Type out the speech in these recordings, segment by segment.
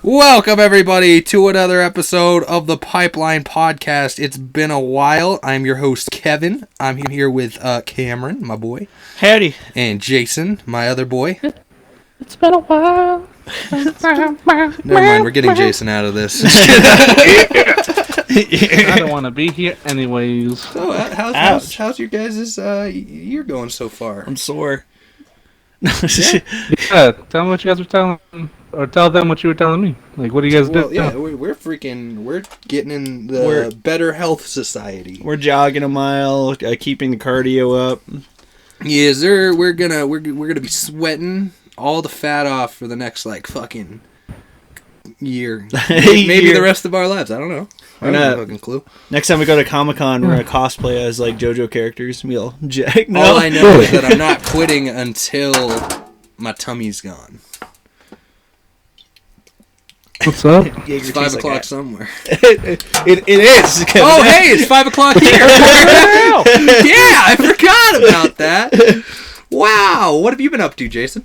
Welcome, everybody, to another episode of the Pipeline Podcast. It's been a while. I'm your host, Kevin. I'm here with Cameron, my boy. Howdy. And Jason, my other boy. It's been a while. Never mind, we're getting Jason out of this. I don't want to be here anyways. So, how's your guys' year going so far? I'm sore. Yeah, tell them what you guys were telling, or tell them what you were telling me. Like, what do you guys do? Yeah, we're getting in the Better Health Society. We're jogging a mile, keeping the cardio up. Yes, sir. We're gonna be sweating all the fat off for the next fucking year. Maybe the rest of our lives. I don't know. I don't have a fucking clue. Next time we go to Comic-Con, we're gonna cosplay as JoJo characters. We'll jack. No. All I know is that I'm not quitting until my tummy's gone. What's up? It's 5 o'clock somewhere. It is. Oh, hey, it's 5 o'clock here. Yeah, I forgot about that. Wow, what have you been up to, Jason?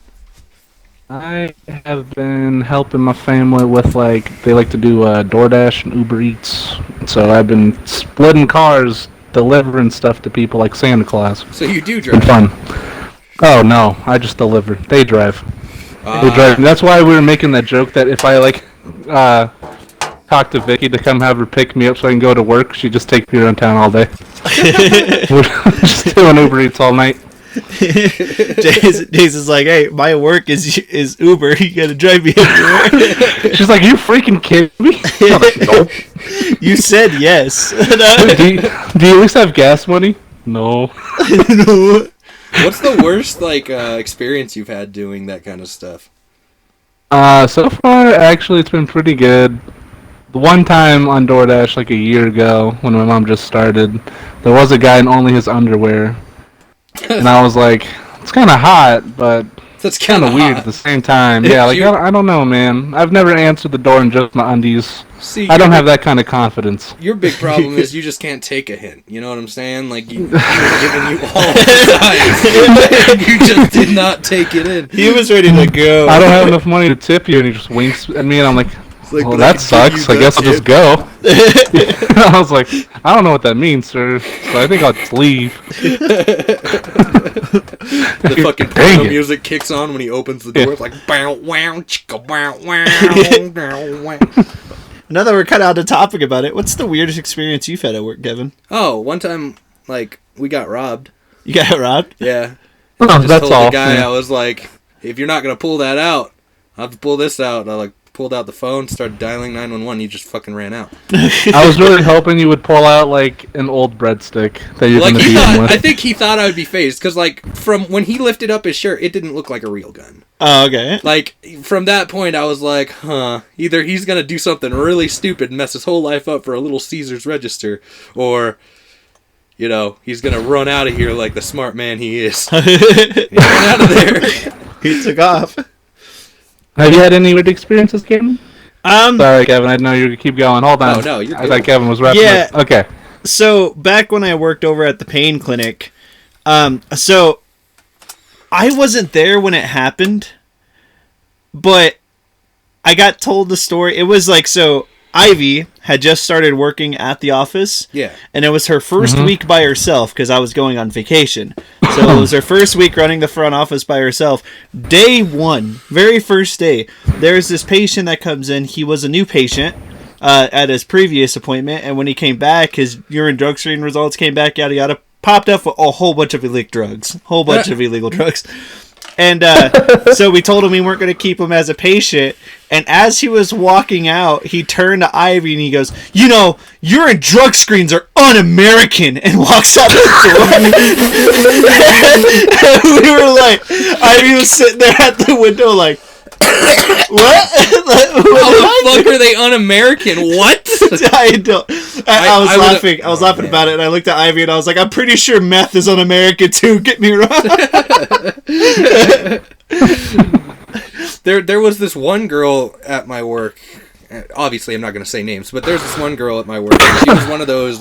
I have been helping my family with, they like to do DoorDash and Uber Eats. So I've been splitting cars, delivering stuff to people like Santa Claus. So you do It's drive? been fun. Oh, no, I just deliver. They drive. They drive. That's why we were making that joke that if I, talk to Vicky to come have her pick me up so I can go to work, she just takes me around town all day. We're just doing Uber Eats all night. Jason's like, hey, my work is Uber. You gotta drive me everywhere. She's like, you freaking kidding me? I'm like, nope. You said yes. do you at least have gas money? No. No. What's the worst experience you've had doing that kind of stuff? So far, actually, it's been pretty good. The one time on DoorDash, a year ago, when my mom just started, there was a guy in only his underwear. And I was like, it's kind of hot, but That's kind of weird at the same time. Yeah, I don't know, man. I've never answered the door in just my undies. See, I don't have that kind of confidence. Your big problem is you just can't take a hint. You know what I'm saying? You're giving you all the time. You just did not take it in. He was ready to go. I don't have enough money to tip you, and he just winks at me, and I'm like, well, that sucks. I guess I'll just go. I was like, I don't know what that means, sir. So I think I'll just leave. The fucking piano music kicks on when he opens the door. Yeah. It's like, bow, wow, chicka, wow, wow. Now that we're kind of on the topic about it, what's the weirdest experience you've had at work, Kevin? Oh, one time, we got robbed. You got robbed? Yeah. Oh, I just that's told all. the guy, yeah. I was like, if you're not going to pull that out, I'll have to pull this out. And I, pulled out the phone, started dialing 911, he just fucking ran out. I was really hoping you would pull out, an old breadstick that you're going to be in with. I think he thought I would be phased, because, from when he lifted up his shirt, it didn't look like a real gun. Oh, okay. From that point, I was like, either he's going to do something really stupid and mess his whole life up for a little Caesar's register, or, he's going to run out of here like the smart man he is. He ran out of there. He took off. Have you had any weird experiences, Kevin? Sorry, Kevin, I know you could keep going. Hold on. Oh, no, you're good. I thought Kevin was wrapping up. Okay. So, back when I worked over at the pain clinic, so I wasn't there when it happened, but I got told the story. It was so Ivy had just started working at the office. Yeah. And it was her first week by herself because I was going on vacation. So it was her first week running the front office by herself. Day one, very first day, there's this patient that comes in. He was a new patient at his previous appointment. And when he came back, his urine drug screen results came back, yada, yada. Popped up with a whole bunch of illegal drugs. And so we told him we weren't going to keep him as a patient. And as he was walking out, he turned to Ivy and he goes, urine drug screens are un-American, and walks out the door. And we were like, Ivy was sitting there at the window like, what? How the fuck are they un-American? What? I don't. I was laughing. I was laughing about it, and I looked at Ivy, and I was like, "I'm pretty sure meth is un-American too." Get me wrong. There was this one girl at my work. Obviously, I'm not going to say names, but there's this one girl at my work. She was one of those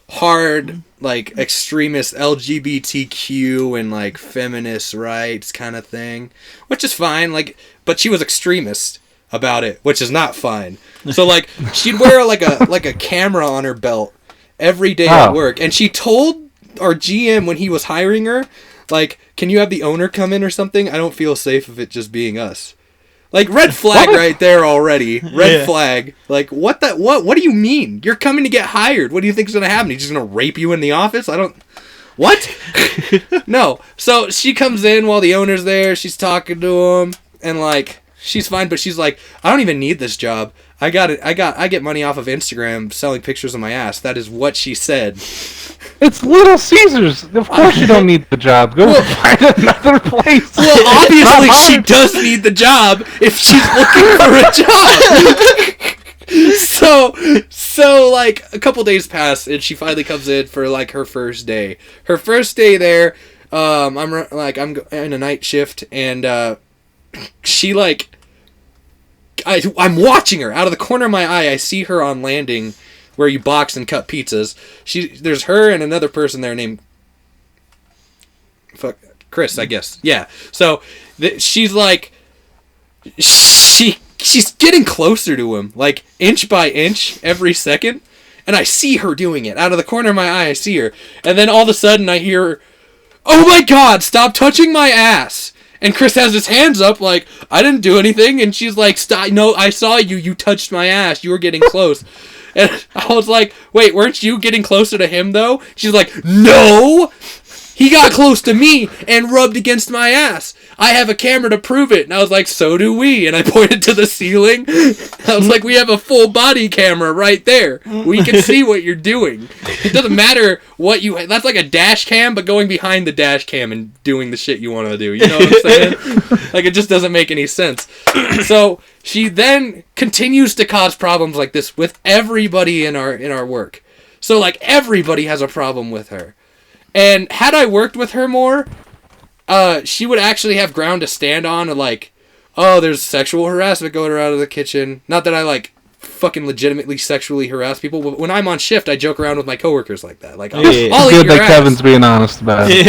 hard, like extremist LGBTQ and like feminist rights kind of thing, which is fine. Like, but she was extremist about it, which is not fine. So like she'd wear like a camera on her belt every day at work, and she told our GM when he was hiring her, like, can you have the owner come in or something? I don't feel safe of it just being us. Like, red flag right there already. Red flag. Like, what do you mean? You're coming to get hired. What do you think's going to happen? He's just going to rape you in the office? What? No. So she comes in while the owner's there. She's talking to him. And, like, she's fine. But she's like, I don't even need this job. I get money off of Instagram selling pictures of my ass. That is what she said. It's Little Caesars. Of course you don't need the job. Go find another place. Well, obviously she does need the job if she's looking for a job. So like a couple days pass and she finally comes in for like her first day. Her first day there, I'm in a night shift and she like I'm watching her out of the corner of my eye. I see her on landing where you box and cut pizzas. There's her and another person there named Chris, I guess. Yeah. So she's like, she's getting closer to him, like inch by inch every second, and I see her doing it out of the corner of my eye. I see her, and then all of a sudden I hear, "Oh my God! Stop touching my ass!" And Chris has his hands up like, I didn't do anything. And she's like, stop, no, I saw you. You touched my ass. You were getting close. And I was like, wait, weren't you getting closer to him, though? She's like, no! He got close to me and rubbed against my ass. I have a camera to prove it. And I was like, so do we. And I pointed to the ceiling. I was like, we have a full body camera right there. We can see what you're doing. It doesn't matter what you... That's like a dash cam, but going behind the dash cam and doing the shit you want to do. You know what I'm saying? Like, it just doesn't make any sense. So she then continues to cause problems like this with everybody in our work. So, like, everybody has a problem with her. And had I worked with her more, she would actually have ground to stand on and like, oh, there's sexual harassment going around in the kitchen. Not that I like fucking legitimately sexually harass people, but when I'm on shift, I joke around with my coworkers like that. Like, I'll eat good your that ass. Kevin's being honest about it.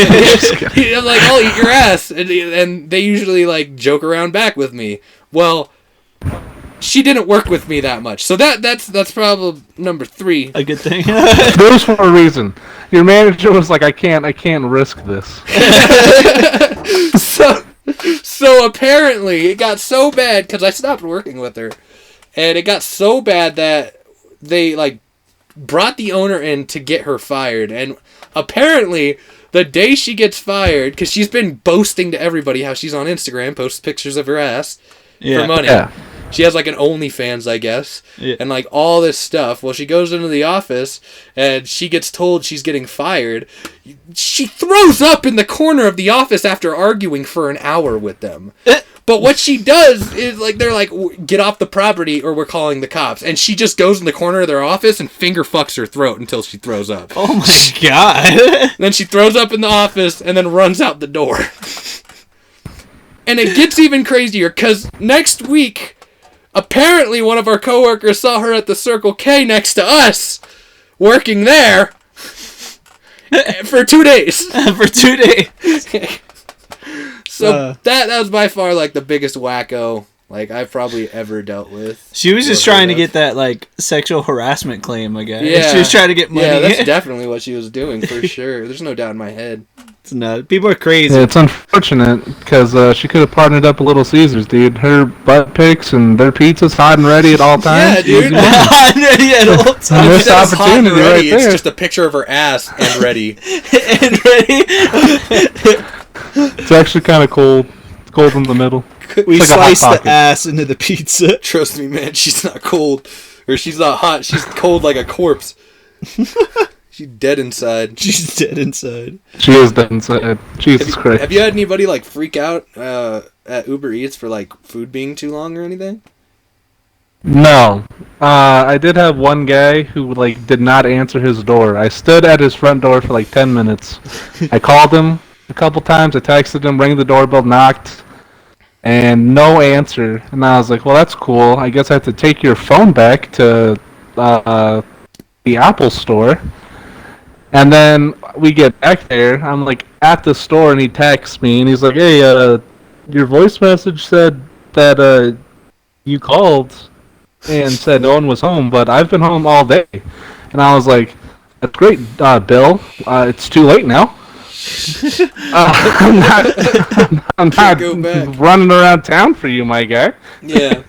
I'm like, I'll eat your ass. And they usually like joke around back with me. Well, she didn't work with me that much. So that's problem number 3. A good thing. There's for a reason. Your manager was like, I can't risk this. So apparently it got so bad because I stopped working with her, and it got so bad that they like brought the owner in to get her fired. And apparently the day she gets fired, because she's been boasting to everybody how she's on Instagram, posts pictures of her ass for money. Yeah. She has like an OnlyFans, I guess, and like all this stuff. Well, she goes into the office and she gets told she's getting fired. She throws up in the corner of the office after arguing for an hour with them. But what she does is like, they're like, get off the property or we're calling the cops. And she just goes in the corner of their office and finger fucks her throat until she throws up. Oh my God. Then she throws up in the office and then runs out the door. And it gets even crazier because next week, apparently one of our coworkers saw her at the Circle K next to us, working there, for 2 days. For 2 days. So that was by far like the biggest wacko like I've probably ever dealt with. She was just trying to get that like sexual harassment claim, I guess. Yeah. She was trying to get money. Yeah, that's definitely what she was doing for sure. There's no doubt in my head. It's not. People are crazy. Yeah, it's unfortunate because she could have partnered up with Little Caesars, dude. Her butt pics and their pizza's hot and ready at all times. Yeah, dude. At all times. Missed opportunity right there. It's just a picture of her ass and ready. And ready. It's actually kind of cold. It's cold in the middle. We like sliced the ass into the pizza. Trust me, man. She's not cold. Or she's not hot. She's cold like a corpse. She's dead inside. She's dead inside. She is dead inside. Jesus Christ. Have you had anybody like freak out at Uber Eats for like food being too long or anything? No. I did have one guy who like did not answer his door. I stood at his front door for like 10 minutes. I called him a couple times. I texted him, rang the doorbell, knocked, and no answer. And I was like, well, that's cool. I guess I have to take your phone back to the Apple store. And then we get back there. I'm like at the store, and he texts me, and he's like, "Hey, your voice message said that you called and said no one was home, but I've been home all day." And I was like, "That's great, Bill. It's too late now. I'm not running around town for you, my guy. Yeah.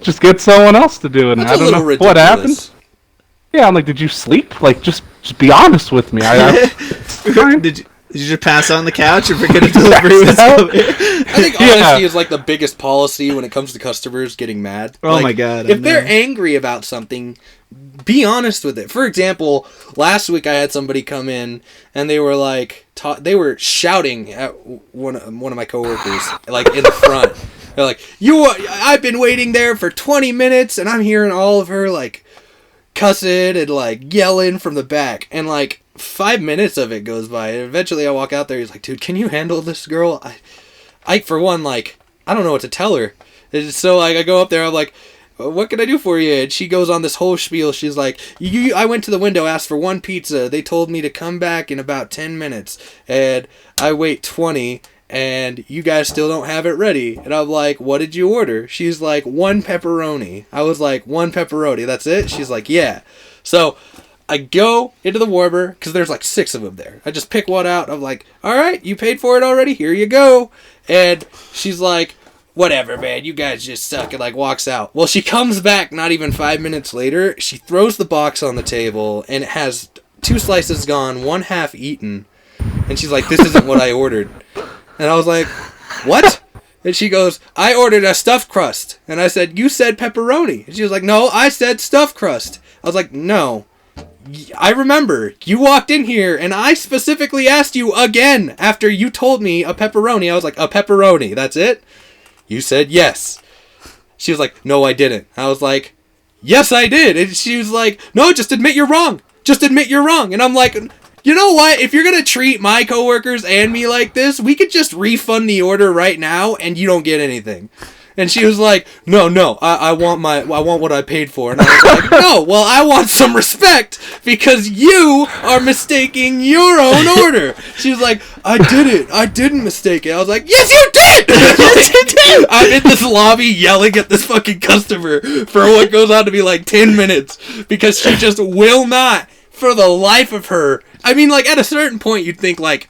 Just get someone else to do it." And That's I don't know ridiculous. what happened. Yeah, I'm like, "Did you sleep? Like, just be honest with me." Did you just pass on the couch and forget a delivery was coming? I think honesty is like the biggest policy when it comes to customers getting mad. Oh like, my god! If they're angry about something, be honest with it. For example, last week I had somebody come in and they were like, they were shouting at one of my coworkers, like in the front. They're like, I've been waiting there for 20 minutes and I'm hearing all of her like cussing and like yelling from the back, and like 5 minutes of it goes by, and eventually I walk out there. He's like, "Dude, can you handle this girl?" I for one, like, I don't know what to tell her. And so like I go up there, I'm like, "What can I do for you?" And she goes on this whole spiel. She's like, I went to the window, asked for one pizza. They told me to come back in about 10 minutes, and I wait 20, and you guys still don't have it ready." And I'm like, "What did you order?" She's like, "1 pepperoni." I was like, "1 pepperoni, that's it?" She's like, "Yeah." So I go into the warmer, because there's like 6 of them there. I just pick one out. I'm like, "All right, you paid for it already? Here you go." And she's like, "Whatever, man, you guys just suck," and like walks out. Well, she comes back not even 5 minutes later. She throws the box on the table, and it has 2 slices gone, 1 half eaten. And she's like, "This isn't what I ordered." And I was like, "What?" And she goes, "I ordered a stuffed crust." And I said, "You said pepperoni." And she was like, "No, I said stuffed crust." I was like, "No. I remember. You walked in here, and I specifically asked you again after you told me a pepperoni." I was like, "A pepperoni, that's it?" You said yes. She was like, "No, I didn't." I was like, "Yes, I did." And she was like, "No, just admit you're wrong. Just admit you're wrong." And I'm like, "You know what? If you're going to treat my coworkers and me like this, we could just refund the order right now and you don't get anything." And she was like, No, I want what I paid for." And I was like, "No, well, I want some respect because you are mistaking your own order." She was like, I didn't mistake it." I was like, "Yes, you did!" Yes, you did! I'm in this lobby yelling at this fucking customer for what goes on to be like 10 minutes because she just will not, for the life of her. I mean, like, at a certain point, you'd think, like,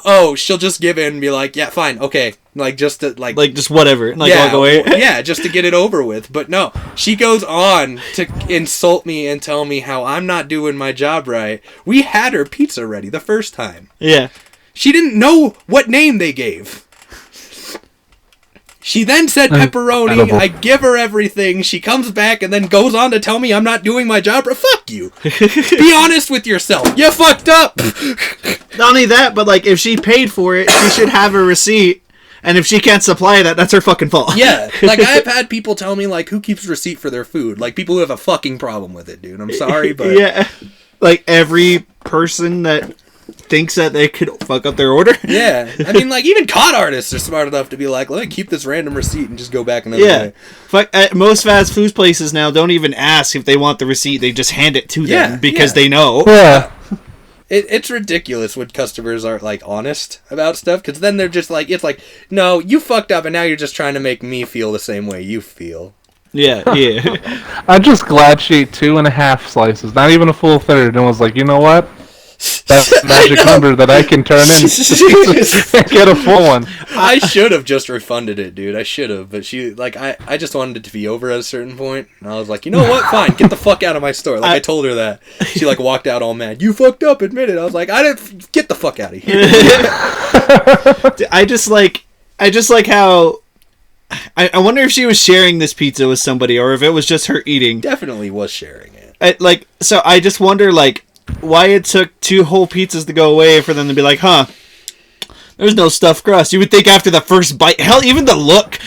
oh, she'll just give in and be like, "Yeah, fine, okay." Like, just to, like just whatever. Like, yeah, walk away. Yeah, just to get it over with. But no, she goes on to insult me and tell me how I'm not doing my job right. We had her pizza ready the first time. Yeah. She didn't know what name they gave. She then said pepperoni. Incredible. I give her everything. She comes back and then goes on to tell me I'm not doing my job right. Fuck you. Be honest with yourself. You fucked up. Not only that, but like if she paid for it, she should have a receipt. And if she can't supply that, that's her fucking fault. Yeah. Like, I've had people tell me, like, who keeps receipt for their food? Like, people who have a fucking problem with it, dude. I'm sorry, but... Yeah. Like, every person that thinks that they could fuck up their order. Yeah. I mean, like, even con artists are smart enough to be like, let me keep this random receipt and just go back another day. Most fast food places now don't even ask if they want the receipt. They just hand it to them because they know. Yeah. It's ridiculous when customers aren't, like, honest about stuff, because then they're just like, it's like, no, you fucked up, and now you're just trying to make me feel the same way you feel. Yeah, yeah. I'm just glad she ate 2.5 slices, not even a full third, and was like, "You know what? That's the magic number that I can turn in and get a full one." I should have just refunded it, dude. I should have, but she, like, I just wanted it to be over at a certain point, and I was like, "You know what? Fine, get the fuck out of my store." Like, I told her that. She, like, walked out all mad. "You fucked up, admit it." I was like, get the fuck out of here. I just like how... I wonder if she was sharing this pizza with somebody, or if it was just her eating. Definitely was sharing it. So I just wonder, like, why it took 2 whole pizzas to go away for them to be like, "Huh, there's no stuffed crust." You would think after the first bite, hell, even the look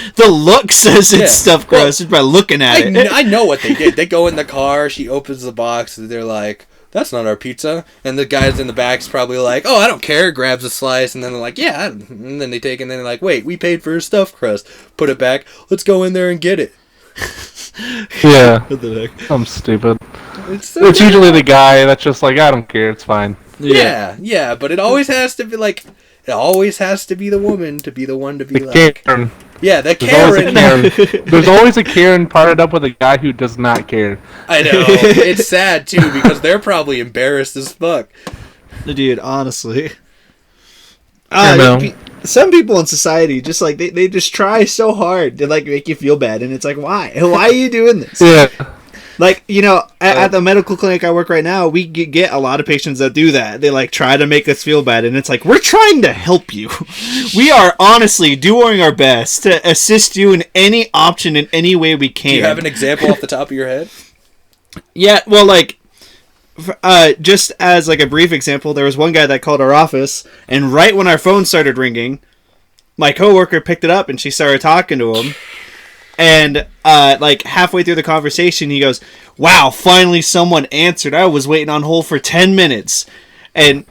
says it's stuffed crust just by looking at it. I know what they did. They go in the car, she opens the box, and they're like, "That's not our pizza." And the guys in the back's probably like, "Oh, I don't care," grabs a slice, and then they're like, "Yeah," and then they take it, and then they're like, "Wait, we paid for a stuffed crust. Put it back. Let's go in there and get it." Yeah. What the heck? I'm stupid. It's It's usually the guy that's just like, "I don't care, it's fine." Yeah, but it always has to be like, it always has to be the woman to be the one to be like, Karen. yeah, the There's Karen. always a Karen. There's always a Karen partnered up with a guy who does not care. I know, it's sad too because they're probably embarrassed as fuck. Dude, honestly. know. Some people in society just like they just try so hard to like make you feel bad, and it's like, why are you doing this? Yeah. Like, you know, at the medical clinic I work right now, we get a lot of patients that do that. They like try to make us feel bad, and it's like, we're trying to help you. We are honestly doing our best to assist you in any option in any way we can. Do you have an example off the top of your head? Yeah, well, like, just as like a brief example, there was one guy that called our office, and right when our phone started ringing, my coworker picked it up and she started talking to him, and like halfway through the conversation, he goes, "Wow, finally someone answered. I was waiting on hold for 10 minutes." And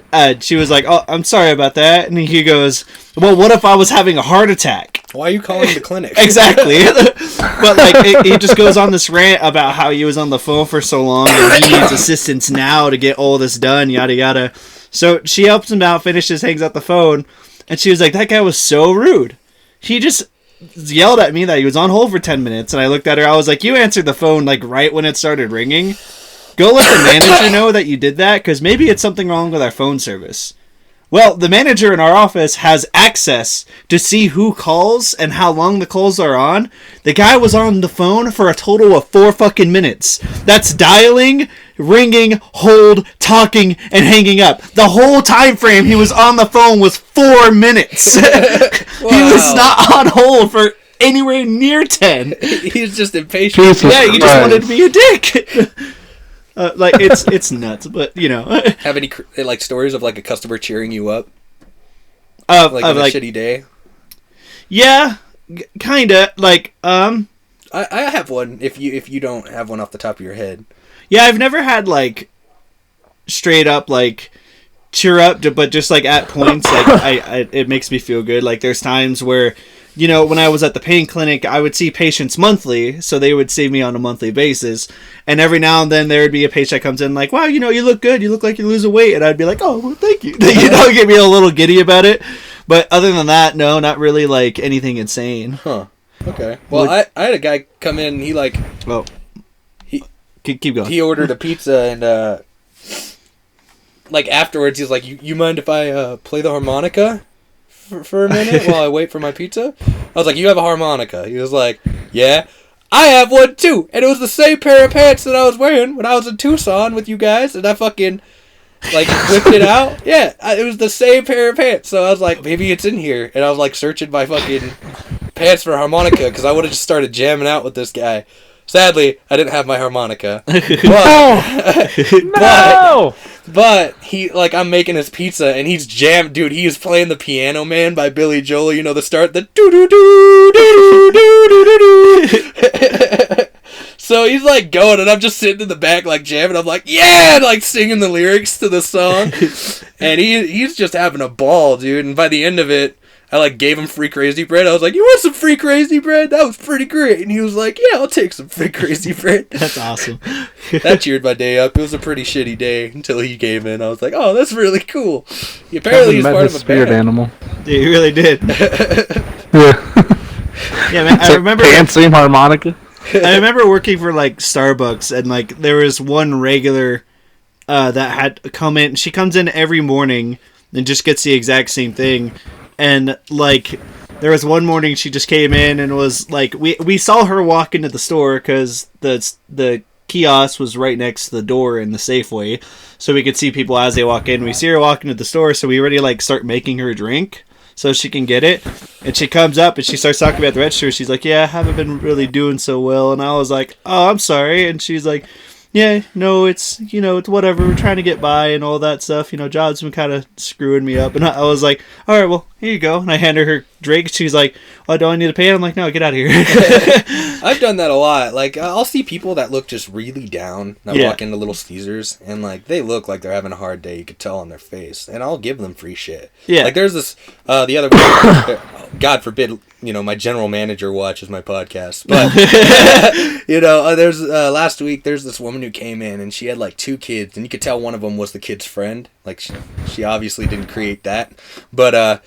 she was like, "Oh, I'm sorry about that." And he goes, "Well, what if I was having a heart attack?" Why are you calling the clinic? Exactly. But like he just goes on this rant about how he was on the phone for so long and he needs assistance now to get all this done, yada yada. So she helps him out, finishes, hangs up the phone, and she was like, "That guy was so rude. He just yelled at me that he was on hold for 10 minutes." And I looked at her, I was like, "You answered the phone like right when it started ringing. Go let the manager know that you did that, because maybe it's something wrong with our phone service." Well, the manager in our office has access to see who calls and how long the calls are on. The guy was on the phone for a total of 4 fucking minutes. That's dialing, ringing, hold, talking, and hanging up. The whole time frame he was on the phone was 4 minutes. Wow. He was not on hold for anywhere near 10. He's just impatient. Jesus Yeah, he just Christ. wanted to be a dick. Like, it's nuts, but, you know. Have any like stories of like a customer cheering you up, Like, like on a shitty day? Yeah, kinda. Like, I have one. If you don't have one off the top of your head, yeah, I've never had like straight up like cheer up, but just like at points, like I it makes me feel good. Like, there's times where, you know, when I was at the pain clinic, I would see patients monthly, so they would see me on a monthly basis. And every now and then there would be a patient that comes in like, "Wow, you know, you look good. You look like you're losing weight." And I'd be like, "Oh, well, thank you." You know, get me a little giddy about it. But other than that, no, not really like anything insane. huh? Okay. Well, I had a guy come in. He like Well, he keep going. he ordered a pizza and like afterwards he's like, "You mind if I play the harmonica for a minute while I wait for my pizza?" I was like, "You have a harmonica?" He was like, "Yeah, I have one too." And it was the same pair of pants that I was wearing when I was in Tucson with you guys, and I fucking like whipped it out. Yeah, it was the same pair of pants. So I was like, maybe it's in here. And I was like searching my fucking pants for a harmonica because I would have just started jamming out with this guy. Sadly, I didn't have my harmonica. But he, like, I'm making his pizza and he's jammed, dude. He is playing the Piano Man by Billy Joel. You know the start, the doo doo doo doo doo doo doo. So he's like going, and I'm just sitting in the back, like jamming. I'm like, yeah, and, like singing the lyrics to the song, and he's just having a ball, dude. And by the end of it, I like gave him free crazy bread. I was like, "You want some free crazy bread? That was pretty great." And he was like, "Yeah, I'll take some free crazy bread." That's awesome. That cheered my day up. It was a pretty shitty day until he came in. I was like, "Oh, that's really cool." Apparently, he's met part his of a spirit band. animal. Yeah, you really did. Yeah. Yeah, man, I remember. Pants, same harmonica. I remember working for like Starbucks, and like there was one regular that had come in. She comes in every morning and just gets the exact same thing. And like there was one morning she just came in and was like, we saw her walk into the store because the kiosk was right next to the door in the Safeway, so we could see people as they walk in. We see her walk into the store, so we already like start making her a drink so she can get it. And she comes up and she starts talking about the register. She's like, "Yeah, I haven't been really doing so well." And I was like, "Oh, I'm sorry." And she's like, "Yeah, no, it's, you know, it's whatever. We're trying to get by and all that stuff. You know, job's been kind of screwing me up." And I was like, "All right, well, here you go." And I handed her drink. She's like, "Oh, do I need to pay it?" I'm like, "No, get out of here." I've done that a lot. Like, I'll see people that look just really down. And I Yeah. walk into Little Caesars, and, like, they look like they're having a hard day. You could tell on their face. And I'll give them free shit. Yeah. Like, there's this, the other God forbid my general manager watches my podcast. But, there's last week, there's this woman who came in, and she had, like, 2 kids, and you could tell one of them was the kid's friend. Like, she obviously didn't create that. But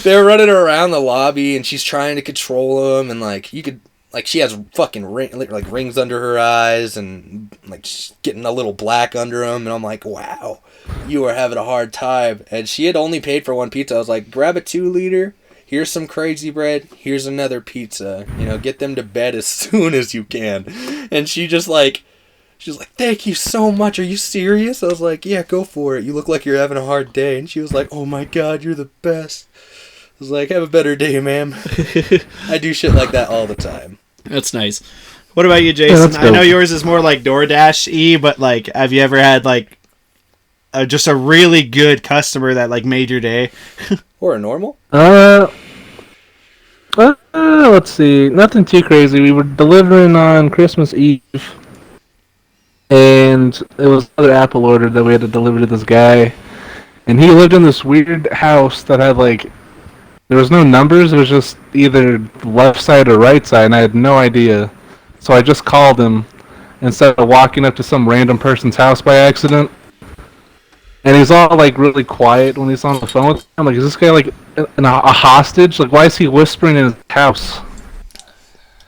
they're running around the lobby, and she's trying to control them, and, like, she has fucking rings under her eyes, and, like, she's getting a little black under them, and I'm like, wow. You are having a hard time. And she had only paid for 1 pizza. I was like, grab a 2-liter. Here's some crazy bread. Here's another pizza. Get them to bed as soon as you can. And she's like, thank you so much. Are you serious? I was like, yeah, go for it. You look like you're having a hard day. And she was like, oh my God, you're the best. I was like, have a better day, ma'am. I do shit like that all the time. That's nice. What about you, Jason? I know yours is more like DoorDash-y, but, like, have you ever had, like, just a really good customer that, like, made your day? Or a normal? Let's see. Nothing too crazy. We were delivering on Christmas Eve, and it was another Apple order that we had to deliver to this guy. And he lived in this weird house that had, like, there was no numbers. It was just either left side or right side, and I had no idea. So I just called him instead of walking up to some random person's house by accident. And he's all, like, really quiet when he's on the phone with him. I'm like, is this guy, like, a hostage? Like, why is he whispering in his house?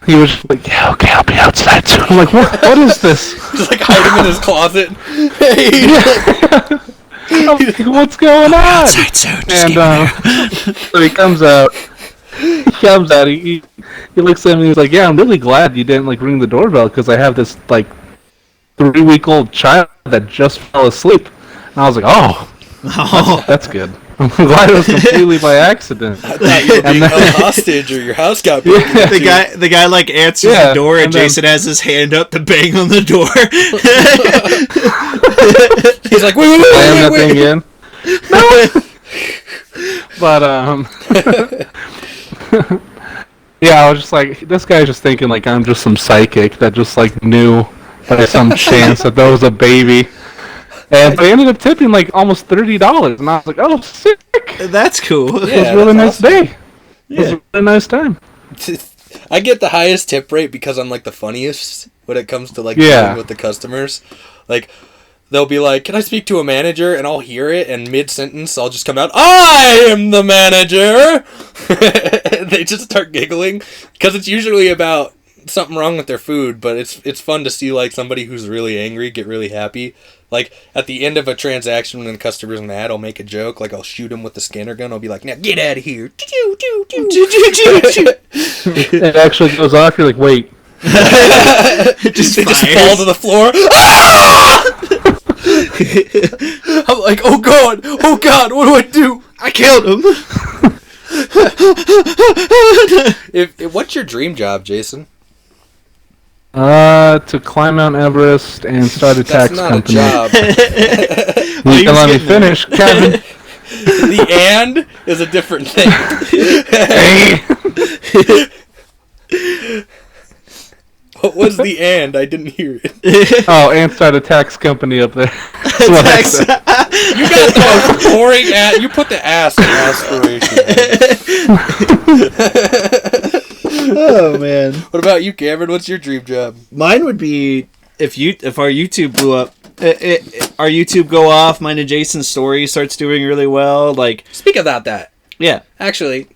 He was just like, yeah, okay, I'll be outside soon. I'm like, what is this? Just, like, hide him in his closet. I'm like, what's going on? Outside soon, and so he comes out. He looks at me and he's like, yeah, I'm really glad you didn't, like, ring the doorbell because I have this, like, 3-week-old child that just fell asleep. And I was like, oh, that's good. I'm glad it was completely by accident. I thought you were being held hostage or your house got broken into. The guy like answers the door and Jason has his hand up to bang on the door. He's like, wait. Slam that thing in. No. But yeah, I was just like, this guy's just thinking like I'm just some psychic that just like knew by some chance that was a baby. And I ended up tipping like almost $30, and I was like, "Oh, sick! That's cool. It was a really nice day. Yeah. It was a really nice time." I get the highest tip rate because I'm like the funniest when it comes to like dealing with the customers. Like they'll be like, "Can I speak to a manager?" And I'll hear it, and mid-sentence I'll just come out, "I am the manager." They just start giggling because it's usually about something wrong with their food, but it's fun to see like somebody who's really angry get really happy. Like, at the end of a transaction when the customer's mad, I'll make a joke. Like, I'll shoot him with the scanner gun. I'll be like, now get out of here. It actually goes off. You're like, wait. They just fall to the floor. I'm like, oh God, what do I do? I killed him. What's your dream job, Jason? To climb Mount Everest and start a tax company. That's not a job. You can let me finish, Kevin. The and is a different thing. What was the and? I didn't hear it. Oh, and start a tax company up there. You got the most boring ass. You put the ass in aspiration. Oh man. What about you, Cameron? What's your dream job? Mine would be if our YouTube blew up. Our YouTube go off. Mine and Jason's story starts doing really well. Like, speak about that. Yeah. Actually,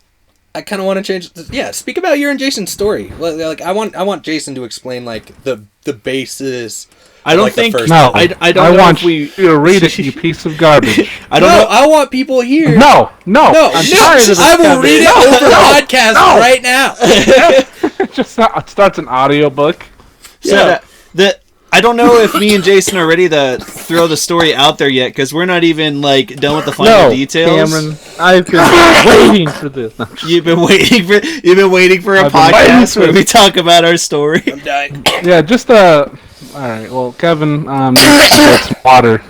I kind of want to change. Yeah, speak about your and Jason's story. Like, I want Jason to explain like the basis. I don't like think. No, I don't I know want if we. you to read it, you piece of garbage. I don't know. I want people here. No. I'm tired of this. I will read it over podcast right now. It just starts an audiobook. So I don't know if me and Jason are ready to throw the story out there yet because we're not even like done with the final details. Cameron, I've been waiting for this. No, You've been waiting for a podcast where we talk about our story. I'm dying. Yeah, just all right. Well, Kevin needs to get some water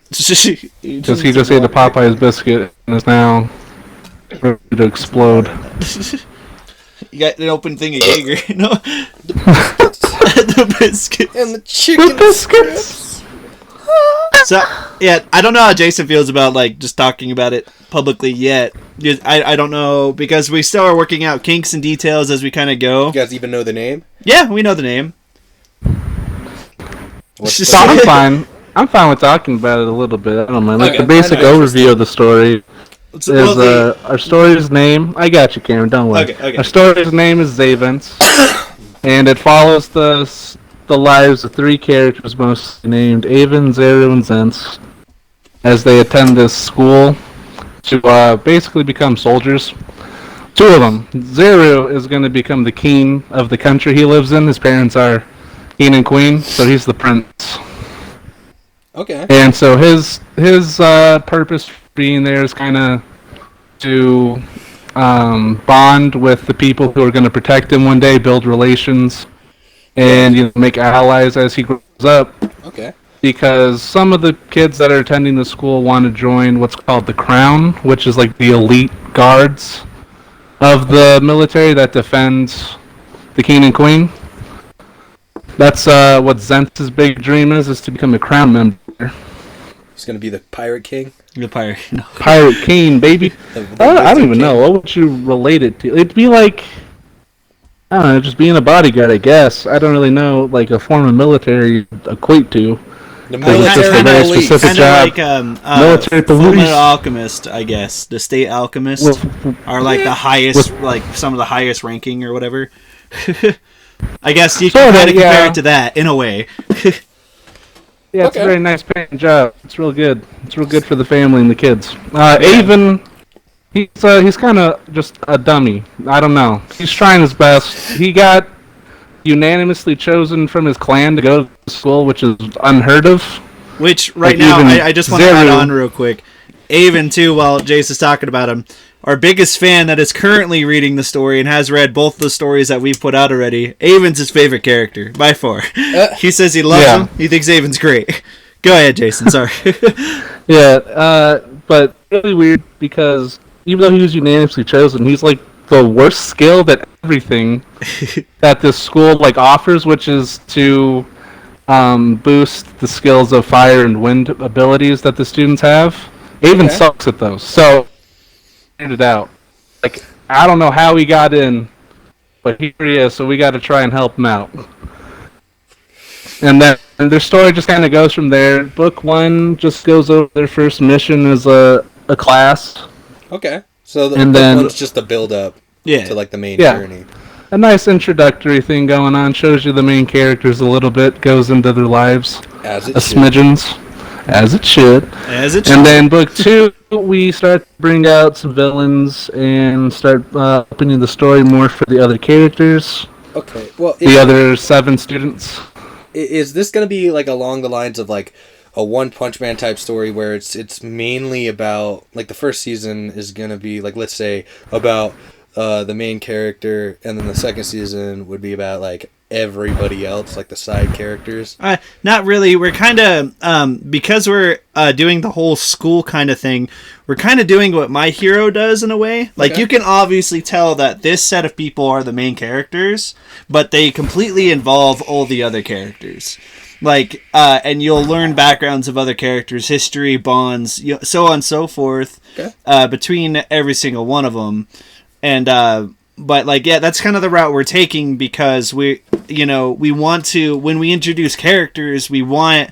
because he just ate a Popeye's biscuit and is now ready to explode. You got an open thing of Jaeger, no? The biscuits and the chicken biscuits. So, yeah, I don't know how Jason feels about, like, just talking about it publicly yet. I don't know, because we still are working out kinks and details as we kind of go. You guys even know the name? Yeah, we know the name. So I'm fine. I'm fine with talking about it a little bit. I don't mind. Like, Okay, the basic I know overview of the story is our story's name. I got you, Cameron. Don't worry. Okay. Our story's name is Zavens, and it follows the lives of three characters, mostly named Avon, Zeru, and Zentz, as they attend this school to basically become soldiers. Two of them. Zeru is going to become the king of the country he lives in. His parents are king and queen, so he's the prince. Okay. And so his purpose for being there is kind of to bond with the people who are going to protect him one day, build relations, and make allies as he grows up. Okay. Because some of the kids that are attending the school want to join what's called the Crown, which is like the elite guards of the military that defends the king and queen. That's what Zentz's big dream is to become a Crown member. He's gonna be the Pirate King. The pirate. No. Pirate King, baby. I don't even King. know. What would you relate it to? It'd be like, I don't know, just being a bodyguard, I guess. I don't really know, like, a form of military you'd equate to. The It's just a very police. specific Kind of job. like Military police. Fullmetal Alchemist, I guess. The state alchemist are like the highest, like some of the highest ranking or whatever. I guess you can kind of compare it to that in a way. Yeah, it's a very nice paying job. It's real good. It's real good for the family and the kids. Avon, he's kind of just a dummy. I don't know. He's trying his best. He got unanimously chosen from his clan to go to school, which is unheard of. Which, right Like, now, even I just want to add Zeru- on real quick. Avon, too, while Jace is talking about him, our biggest fan that is currently reading the story and has read both the stories that we've put out already, Avon's his favorite character, by far. He says he loves him. He thinks Avon's great. Go ahead, Jason. Sorry. But really weird because even though he was unanimously chosen, he's like the worst skilled at everything that this school like offers, which is to boost the skills of fire and wind abilities that the students have. Avon sucks at those. So figured it out. Like, I don't know how he got in, but here he is, so we got to try and help him out. And then their story just kind of goes from there. Book 1 just goes over their first mission as a class. Okay. So And then- one's just a build up to like the main journey. A nice introductory thing going on. Shows you the main characters a little bit. Goes into their lives. As it A should. smidgens. As it should. As it should. And then book 2, we start to bring out some villains and start opening the story more for the other characters. Okay. Well, The other 7 students. is this gonna be like along the lines of like a One Punch Man type story where it's mainly about like the first season is gonna be like, let's say, about the main character, and then the second season would be about like everybody else, like the side characters? Not really. We're kind of, because we're doing the whole school kind of thing, we're kind of doing what My Hero does in a way. Like, Okay. you can obviously tell that this set of people are the main characters, but they completely involve all the other characters. Like, and you'll learn backgrounds of other characters, history, bonds, so on and so forth, between every single one of them. And, but like, yeah, that's kind of the route we're taking because we want to, when we introduce characters, we want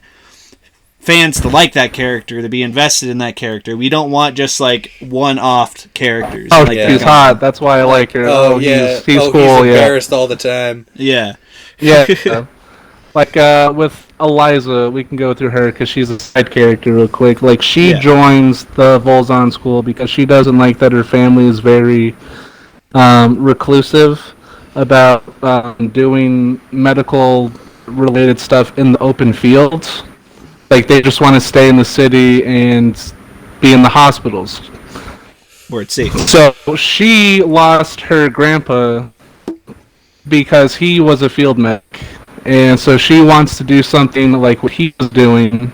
fans to like that character, to be invested in that character. We don't want just like one-off characters. Oh, like he's hot. That's why I like her. Oh, yeah. He's He's cool. embarrassed all the time. Yeah. Yeah. Like with Eliza, we can go through her because she's a side character real quick. Like, she joins the Volzon school because she doesn't like that her family is very reclusive about doing medical related stuff in the open fields. Like, they just want to stay in the city and be in the hospitals. Where it's safe. So she lost her grandpa because he was a field medic. And so she wants to do something like what he was doing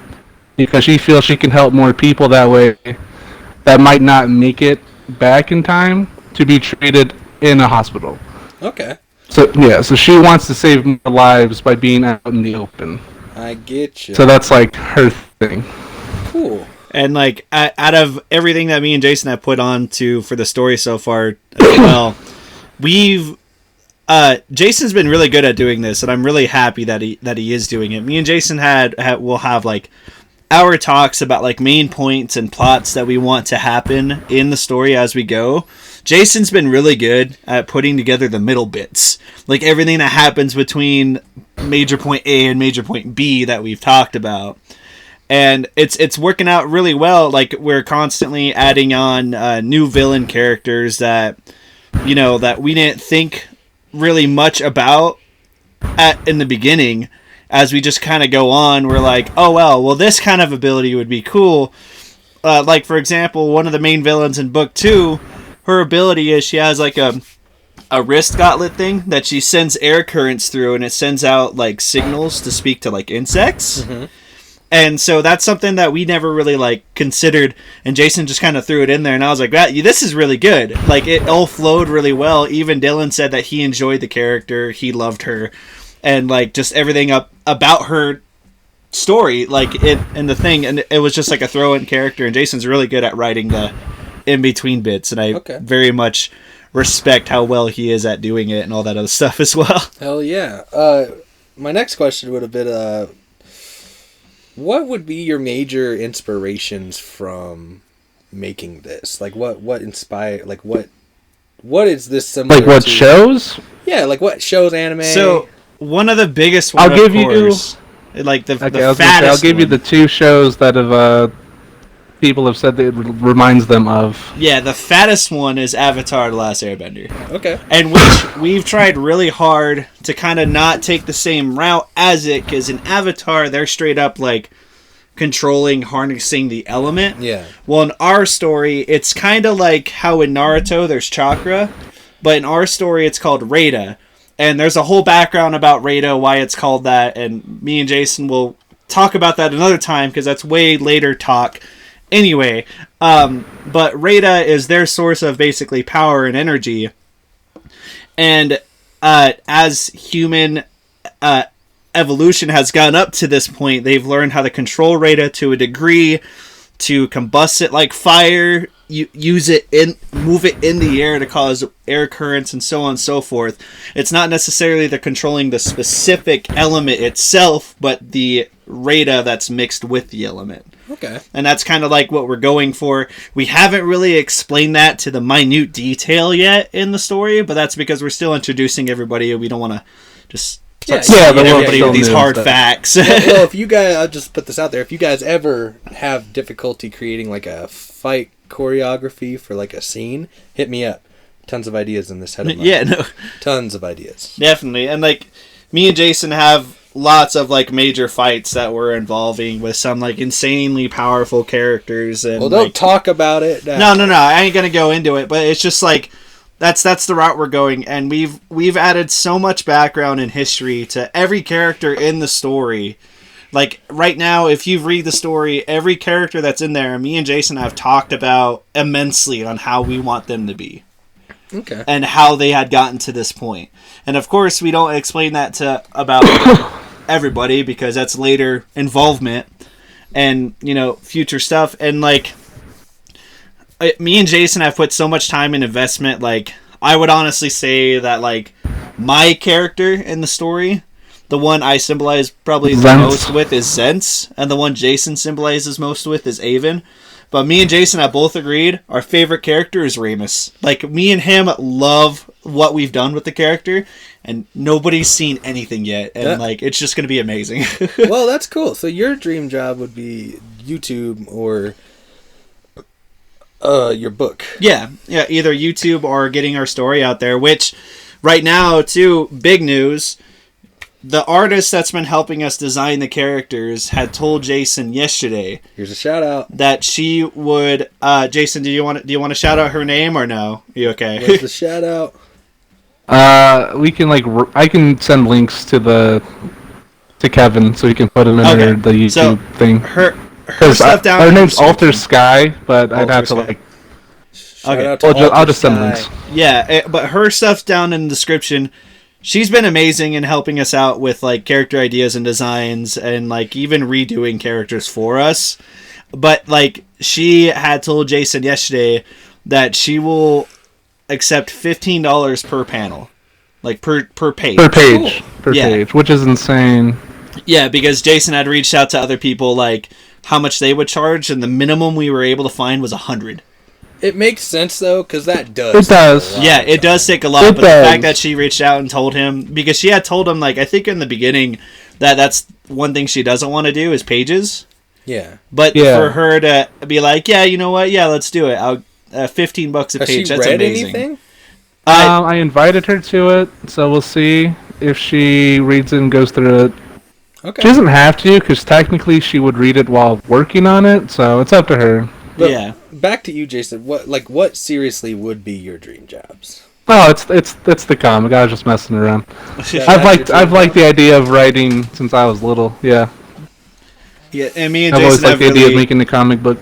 because she feels she can help more people that way that might not make it back in time to be treated in a hospital. Okay. So she wants to save more lives by being out in the open. I get you. So that's like her thing. Cool. And like out of everything that me and Jason have put on for the story so far, well, we've Jason's been really good at doing this, and I'm really happy that he is doing it. Me and Jason will have like our talks about like main points and plots that we want to happen in the story as we go. Jason's been really good at putting together the middle bits, like everything that happens between major point A and major point B that we've talked about. And it's working out really well. Like, we're constantly adding on new villain characters that, you know, that we didn't think really much about in the beginning. As we just kind of go on, we're like, oh, well, this kind of ability would be cool. Like, for example, one of the main villains in book 2, her ability is she has like a wrist gauntlet thing that she sends air currents through, and it sends out like signals to speak to like insects. Mm-hmm. And so that's something that we never really like considered, and Jason just kind of threw it in there, and I was like, this is really good. Like, it all flowed really well. Even Dylan said that he enjoyed the character, he loved her, and like just everything about her story, like it and the thing, and it was just like a throw-in character. And Jason's really good at writing the in-between bits, and I very much respect how well he is at doing it and all that other stuff as well. Hell yeah. My next question would have been, what would be your major inspirations from making this? Like, what inspired? Like, what is this similar? Like, what shows? Yeah, like what shows, anime? So one of the biggest ones, I'll give course, you like the fattest. I'll give you the 2 shows that have people have said that it reminds them of. Yeah, the fattest one is Avatar: The Last Airbender. Okay. And which we've tried really hard to kind of not take the same route as it, because in Avatar, they're straight up like controlling, harnessing the element. Yeah. Well, in our story, it's kind of like how in Naruto there's chakra, but in our story it's called Rada. And there's a whole background about Rada, why it's called that, and me and Jason will talk about that another time, because that's way later talk. Anyway, but Rada is their source of basically power and energy. And as human evolution has gone up to this point, they've learned how to control Rada to a degree, to combust it like fire, use it move it in the air to cause air currents, and so on and so forth. It's not necessarily they're controlling the specific element itself, but the Rada that's mixed with the element. Okay. And that's kind of like what we're going for. We haven't really explained that to the minute detail yet in the story, but that's because we're still introducing everybody. We don't want to just everybody with these hard facts. Well, if you guys, I'll just put this out there. If you guys ever have difficulty creating like a fight choreography for like a scene, hit me up. Tons of ideas in this head of mine. Yeah, no. Tons of ideas. Definitely. And like me and Jason have lots of like major fights that we're involving with some like insanely powerful characters. And well, don't talk about it. No. I ain't gonna go into it, but it's just like that's the route we're going, and we've added so much background and history to every character in the story. Like right now, if you read the story, every character that's in there, me and Jason have talked about immensely on how we want them to be. Okay. And how they had gotten to this point. And of course, we don't explain that to about everybody, because that's later involvement and, you know, future stuff. And like me and Jason have put so much time and investment. Like, I would honestly say that like my character in the story, the one I symbolize probably the most with is Zentz, and the one Jason symbolizes most with is Avon. But me and Jason have both agreed our favorite character is Ramus. Like, me and him love what we've done with the character, and nobody's seen anything yet. And, like, it's just going to be amazing. Well, that's cool. So your dream job would be YouTube or your book. Yeah, either YouTube or getting our story out there, which right now, too, big news. The artist that's been helping us design the characters had told Jason yesterday. Here's a shout out. That she would. Jason, do you want to shout out her name or no? Are you okay? What's the shout out? We can I can send links to Kevin so he can put them in the YouTube thing. Her stuff down. Her name's Alter Sky, but I'd have to like. Shout okay, I'll just send links. Yeah, but her stuff's down in the description. she's been amazing in helping us out with like character ideas and designs and like even redoing characters for us. But like she had told Jason yesterday that she will accept $15 per panel, like per page. Per page, which is insane. Yeah, because Jason had reached out to other people like how much they would charge, and the minimum we were able to find was 100. It makes sense though, because that does. It does. Yeah, it does take a lot. But the fact that she reached out and told him, because she had told him, like, I think in the beginning that that's one thing she doesn't want to do is pages. Yeah. But for her to be like, yeah, you know what? Yeah, let's do it. I'll $15 a page. Has she that's read amazing. Anything? I invited her to it, so we'll see if she reads it and goes through it. Okay. She doesn't have to, because technically she would read it while working on it, so it's up to her. But yeah. Back to you, Jason. What seriously would be your dream jobs? Oh, it's the comic. I was just messing around. I've liked the idea of writing since I was little. Yeah. Yeah, and me and I've Jason always liked the idea of making the comic book.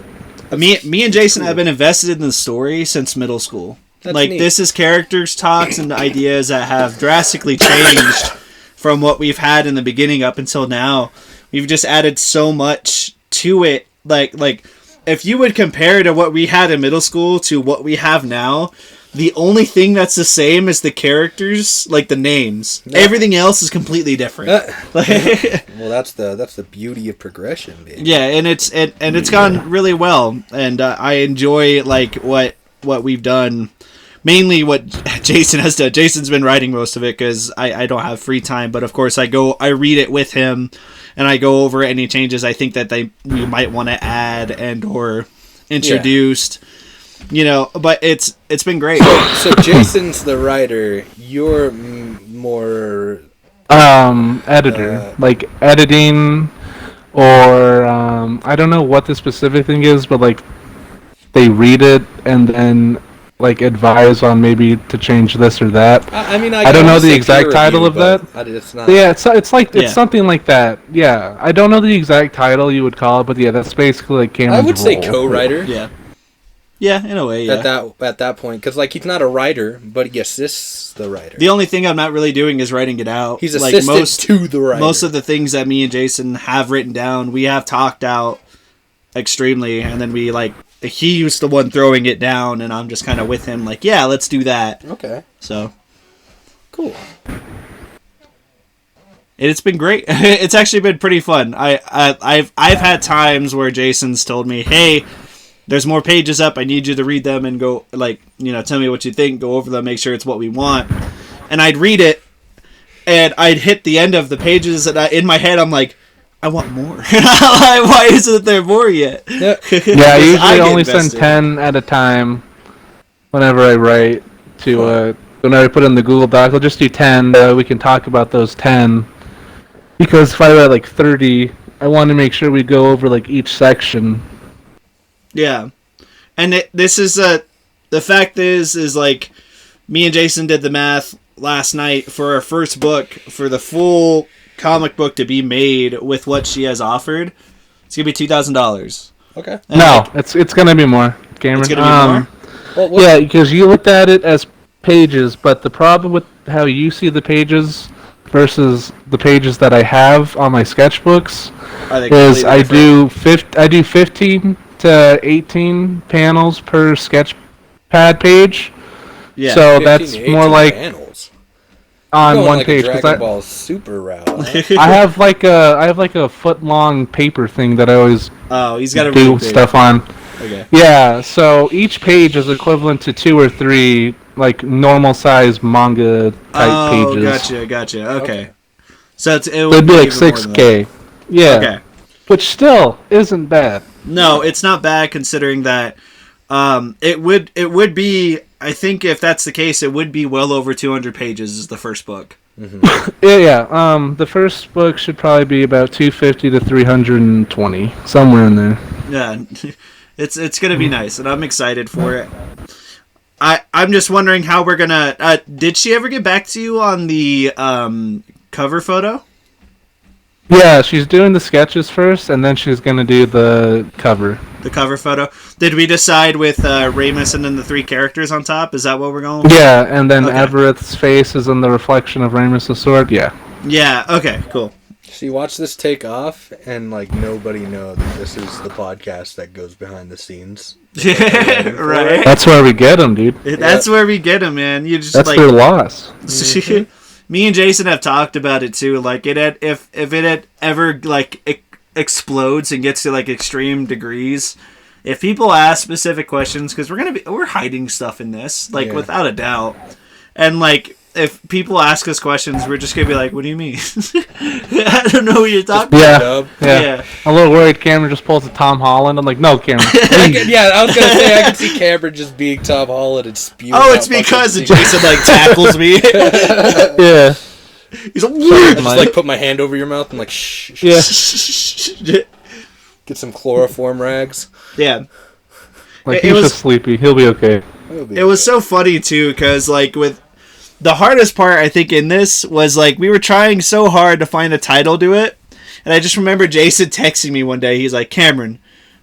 Me and Jason have been invested in the story since middle school. That's like neat. This is characters, talks, and ideas that have drastically changed from what we've had in the beginning up until now. We've just added so much to it. Like if you would compare to what we had in middle school to what we have now, the only thing that's the same is the characters, like the names. No. Everything else is completely different. Well, that's the beauty of progression, baby. Yeah, and it's gone really well, and I enjoy like what we've done. Mainly what Jason has done. Jason's been writing most of it because I don't have free time, but of course I read it with him, and I go over any changes I think that we might want to add and or introduced. You know, but it's been great. So Jason's the writer. You're more editor, like editing, or I don't know what the specific thing is, but like they read it and then like advise on maybe to change this or that. I don't know the exact title of that. It's not. Yeah, it's something like that. Yeah, I don't know the exact title you would call it, but yeah, that's basically like Cameron's I would say role. co-writer. Yeah, in a way, yeah. At that point, because like he's not a writer, but he assists the writer. The only thing I'm not really doing is writing it out. He's like assistant to the writer. Most of the things that me and Jason have written down, we have talked out extremely, and then he's the one throwing it down, and I'm just kind of with him, like, yeah, let's do that. Okay. So cool. It's been great. It's actually been pretty fun. I've had times where Jason's told me, hey, there's more pages up. I need you to read them and go, like, you know, tell me what you think. Go over them, make sure it's what we want. And I'd read it, and I'd hit the end of the pages, and in my head, I'm like, I want more. Why isn't there more yet? Yeah, I usually only send 10 at a time whenever I write to, whenever I put in the Google Doc. I'll just do 10. We can talk about those 10. Because if I write like 30, I want to make sure we go over like each section. Yeah, and this is the fact is like me and Jason did the math last night for our first book for the full comic book to be made with what she has offered. It's gonna be $2,000. Okay. And no, it's gonna be more, Cameron. It's gonna be more. Yeah, because you looked at it as pages, but the problem with how you see the pages versus the pages that I have on my sketchbooks is I do 15 to 18 panels per sketch pad page. Yeah. So that's more like panels. On one like page. Dragon Ball Super route. Huh? I have like a foot long paper thing that I always he's got do stuff on. Okay. Yeah, so each page is equivalent to 2 or 3 like normal size manga type pages. Gotcha. Okay. So it would be like 6K. Yeah. Okay. Which still isn't bad. No, it's not bad considering that it would be, I think if that's the case, it would be well over 200 pages is the first book. Mm-hmm. yeah. The first book should probably be about 250 to 320, somewhere in there. Yeah. It's going to be nice, and I'm excited for it. I'm just wondering how we're going to... did she ever get back to you on the cover photo? Yeah, she's doing the sketches first, and then she's going to do the cover. The cover photo. Did we decide with Ramus and then the 3 characters on top? Is that what we're going with? Yeah, and then Okay. Everett's face is in the reflection of Ramus' sword. Yeah. Yeah, okay, cool. See, watch this take off, and like nobody know that this is the podcast that goes behind the scenes. Right? That's where we get them, dude. That's where we get them, man. You just That's like... their loss. Me and Jason have talked about it too. Like if it had ever like explodes and gets to like extreme degrees, if people ask specific questions, because we're hiding stuff in this, like without a doubt, and like if people ask us questions, we're just gonna be like, "What do you mean? I don't know what you're talking about." Yeah. I'm a little worried Cameron just pulls a Tom Holland. I'm like, no, Cameron. I was gonna say I can see Cameron just being Tom Holland and spewing. Oh, it's because Jason like tackles me. Yeah. He's like, just like put my hand over your mouth and like shh. Yeah. Get some chloroform rags. Yeah. Like he's just sleepy. He'll be okay. It was so funny too, because like with the hardest part, I think in this was like we were trying so hard to find a title to it, and I just remember Jason texting me one day. He's like, "Cameron,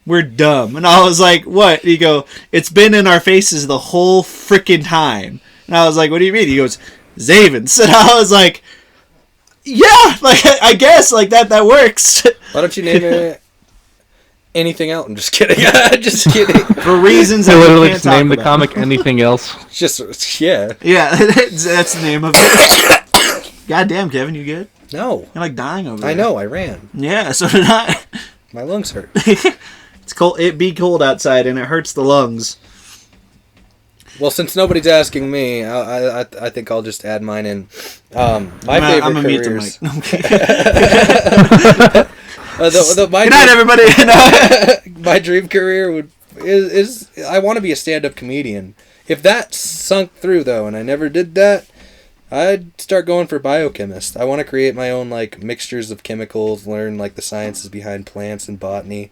we're dumb," and I was like, "What?" He go, "It's been in our faces the whole freaking time," and I was like, "What do you mean?" He goes, "Zavens," and I was like, "Yeah, like I guess like that works." Why don't you name it anything else? I'm just kidding. Just kidding. For reasons I that literally we can't just named the talk comic anything else. Just yeah. Yeah, that's the name of it. God damn, Kevin, you good? No. You're like dying over there. I know. I ran. Yeah, so did I. My lungs hurt. It's cold. It be cold outside, and it hurts the lungs. Well, since nobody's asking me, I think I'll just add mine in. My favorite I'm gonna careers. mute the mic. Good night, everybody. My dream career is I want to be a stand-up comedian. If that sunk through though, and I never did that, I'd start going for biochemist. I want to create my own like mixtures of chemicals, learn like the sciences behind plants and botany.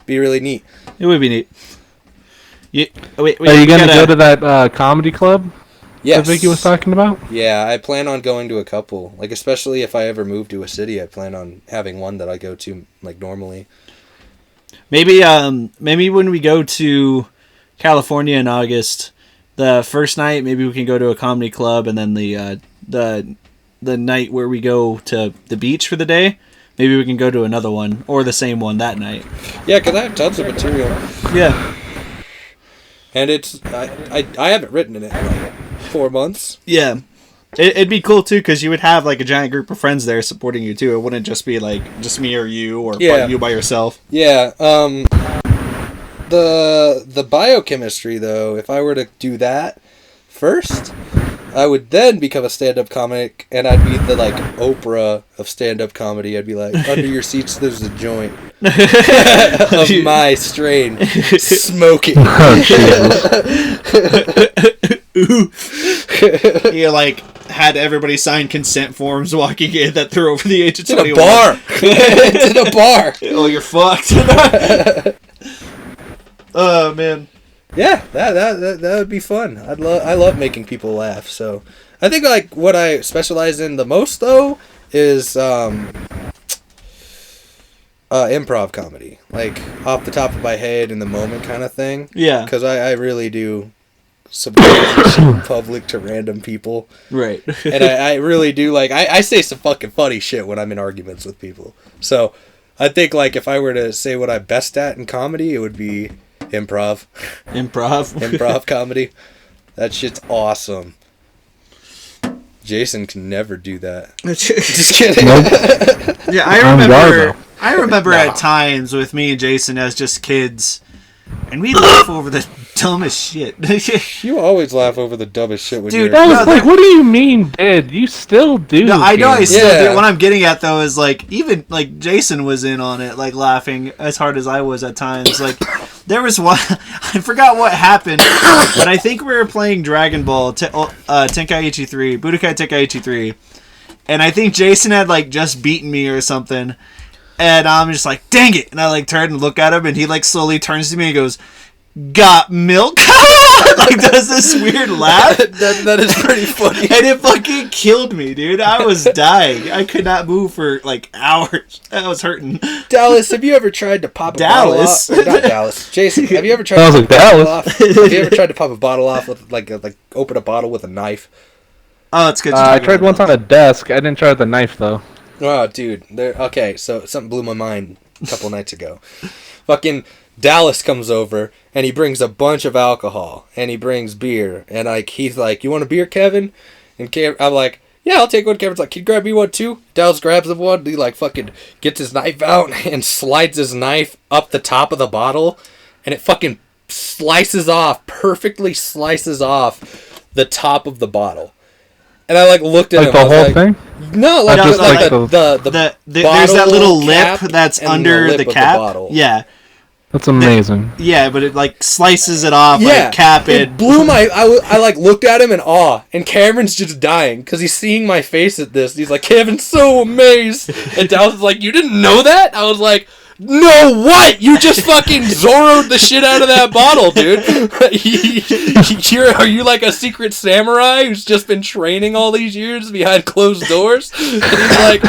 Be really neat. It would be neat. Are you gonna go to that comedy club? Yes. That Vicky was talking about? Yeah, I plan on going to a couple. Like, especially if I ever move to a city, I plan on having one that I go to, like, normally. Maybe when we go to California in August, the first night, maybe we can go to a comedy club, and then the night where we go to the beach for the day, maybe we can go to another one, or the same one that night. Yeah, because I have tons of material. Yeah. And it's... I haven't written in it in, like, 4 months. Yeah. It'd be cool, too, because you would have, like, a giant group of friends there supporting you, too. It wouldn't just be, like, just me or you, or you by yourself. Yeah, the biochemistry, though, if I were to do that first, I would then become a stand-up comic, and I'd be the, like, Oprah of stand-up comedy. I'd be like, under your seats, there's a joint of my strain, smoking. You, like, had everybody sign consent forms walking in that they're over the age of 21. It's in a bar. It's in a bar. Oh, you're fucked. Oh, man. Yeah, that would be fun. I love making people laugh. So I think like what I specialize in the most though is improv comedy, like off the top of my head in the moment kind of thing. Yeah, because I really do some crazy shit in public to random people. Right. And I really do like I say some fucking funny shit when I'm in arguments with people. So I think like if I were to say what I'm best at in comedy, it would be improv comedy. That shit's awesome. Jason can never do that. Just kidding. Nope. Yeah, I remember at times with me and Jason as just kids, and we laugh over the dumbest shit. You always laugh over the dumbest shit when Dude, you're... I was like, what do you mean, Dad? You still do. No, I know I still Yeah. do. What I'm getting at, though, is, like, even, like, Jason was in on it, like, laughing as hard as I was at times. Like, there was one... I forgot what happened, but I think we were playing Dragon Ball, Tenkaichi 3, Budokai Tenkaichi 3, and I think Jason had, like, just beaten me or something, and I'm just like, dang it! And I, like, turn and look at him, and he, like, slowly turns to me and goes, got milk? like does this weird laugh. That is pretty funny. And it fucking killed me, dude. I was dying. I could not move for like hours. I was hurting. Dallas, have you ever tried to pop a bottle off? Or not Dallas. Jason, have you ever tried to pop a bottle off? Have you ever tried to pop a bottle off with like open a bottle with a knife? Oh, it's good. I tried once on a desk. I didn't try with a knife though. Oh, dude. Okay, so something blew my mind a couple nights ago. Fucking Dallas comes over and he brings a bunch of alcohol and he brings beer and like he's like, "You want a beer, Kevin?" And I'm like, "Yeah, I'll take one." Kevin's like, "Can you grab me one too?" Dallas grabs him one. He like fucking gets his knife out and slides his knife up the top of the bottle, and it fucking perfectly slices off the top of the bottle. And I like looked at like him. The whole like, thing? No, like, just like like the there's that little lip that's and under lip the of cap. bottle. Yeah. That's amazing. Yeah, but it like slices it off, Yeah, like cap it. It blew my. I like looked at him in awe, and Cameron's just dying because he's seeing my face at this. He's like, "Kevin's so amazed," and Dallas is like, "You didn't know that?" I was like, "No, what? You just fucking Zorro'd the shit out of that bottle, dude. Are you like a secret samurai who's just been training all these years behind closed doors?" And he's like,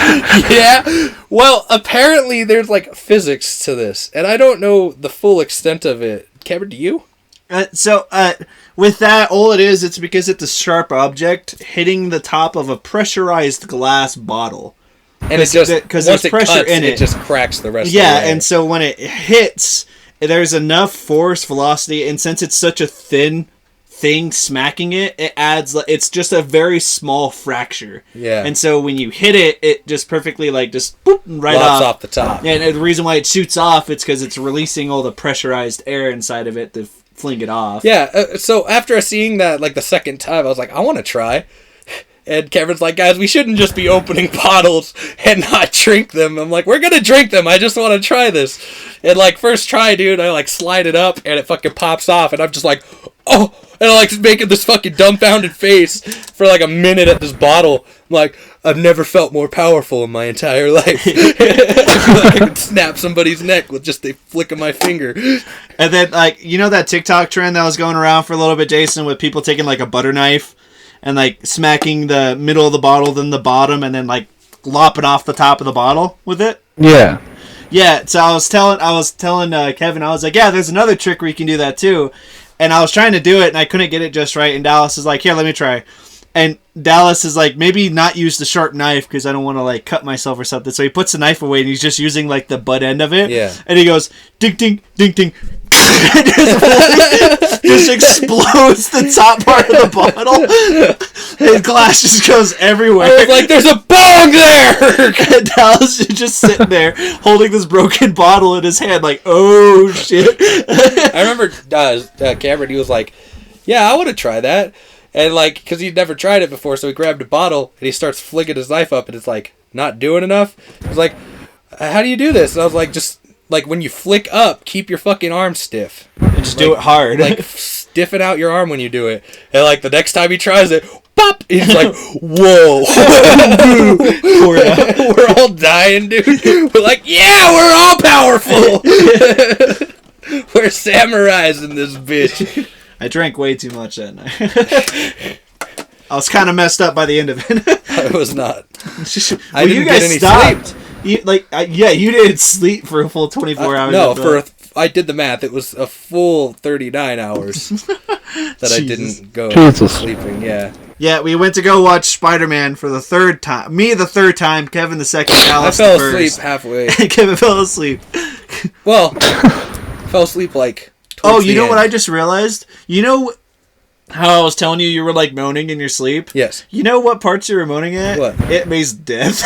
"Yeah. Well, apparently there's like physics to this, and I don't know the full extent of it. Cameron, do you?" With that, all it is, it's because it's a sharp object hitting the top of a pressurized glass bottle. And it just, because once there's it pressure cuts, in it. It just cracks the rest of the Yeah, way. and so when it hits, there's enough force, velocity, and since it's such a thin thing smacking it, it adds, it's just a very small fracture. Yeah. And so when you hit it, it just perfectly, like, just boop, right Lops off the top. And the reason why it shoots off, it's because it's releasing all the pressurized air inside of it to fling it off. Yeah, so after seeing that, like, the second time, I was like, I want to try. And Cameron's like, "Guys, we shouldn't just be opening bottles and not drink them." I'm like, "We're gonna drink them. I just want to try this." And like, first try, dude, I like slide it up and it fucking pops off, and I'm just like, "Oh!" And I like making this fucking dumbfounded face for like a minute at this bottle. I'm like, I've never felt more powerful in my entire life. I could snap somebody's neck with just a flick of my finger. And then, like, you know that TikTok trend that was going around for a little bit, Jason, with people taking like a butter knife and like smacking the middle of the bottle, then the bottom, and then like lopping off the top of the bottle with it? Yeah. Yeah, so I was telling Kevin, I was like, yeah, there's another trick where you can do that too. And I was trying to do it, and I couldn't get it just right. And Dallas is like, "Here, let me try." And Dallas is like, maybe not use the sharp knife because I don't want to like cut myself or something. So he puts the knife away, and he's just using like the butt end of it. Yeah. And he goes, ding, ding, ding, ding. just explodes the top part of the bottle. And glass just goes everywhere. I was like, "There's a bong there!" And Dallas is just sitting there holding this broken bottle in his hand like, oh shit. I remember Cameron, he was like, "Yeah, I want to try that." And like, because he'd never tried it before, so he grabbed a bottle and he starts flicking his knife up and it's like, not doing enough. He was like, "How do you do this?" And I was like, "Just like when you flick up, keep your fucking arm stiff. And just do it hard. Like stiffen out your arm when you do it." And like the next time he tries it, pop! He's like, "Whoa." We're all dying, dude. We're like, "Yeah, we're all powerful." We're samurais in this bitch. I drank way too much that night. I was kind of messed up by the end of it. I was not. I didn't get any sleep. You didn't sleep for a full 24 hours. No, I did the math. It was a full 39 hours that I didn't go sleeping. Yeah. Yeah, we went to go watch Spider-Man for the third time. Me the third time, Kevin the second, Dallas I fell the asleep first. halfway. Kevin fell asleep. Well, fell asleep like. Oh, you know what I just realized? You know how I was telling you were like moaning in your sleep? Yes. You know what parts you were moaning at? What? It means death.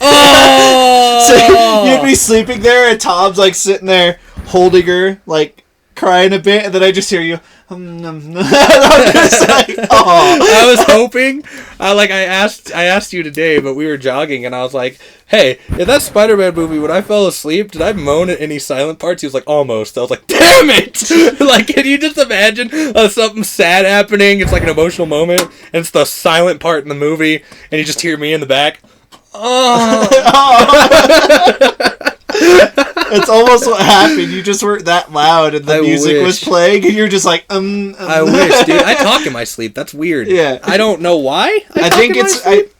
Oh! So you'd be sleeping there and Tom's like sitting there holding her, like crying a bit, and then I just hear you. I'm just like, oh. I was hoping. I asked you today, but we were jogging, and I was like, "Hey, in that Spider-Man movie, when I fell asleep, did I moan at any silent parts?" He was like, "Almost." I was like, "Damn it!" Like, can you just imagine something sad happening? It's like an emotional moment, and it's the silent part in the movie, and you just hear me in the back. Oh. It's almost what happened. You just weren't that loud, and the music was playing, and you're just like, I wish, dude. I talk in my sleep. That's weird. Yeah. I don't know why. I think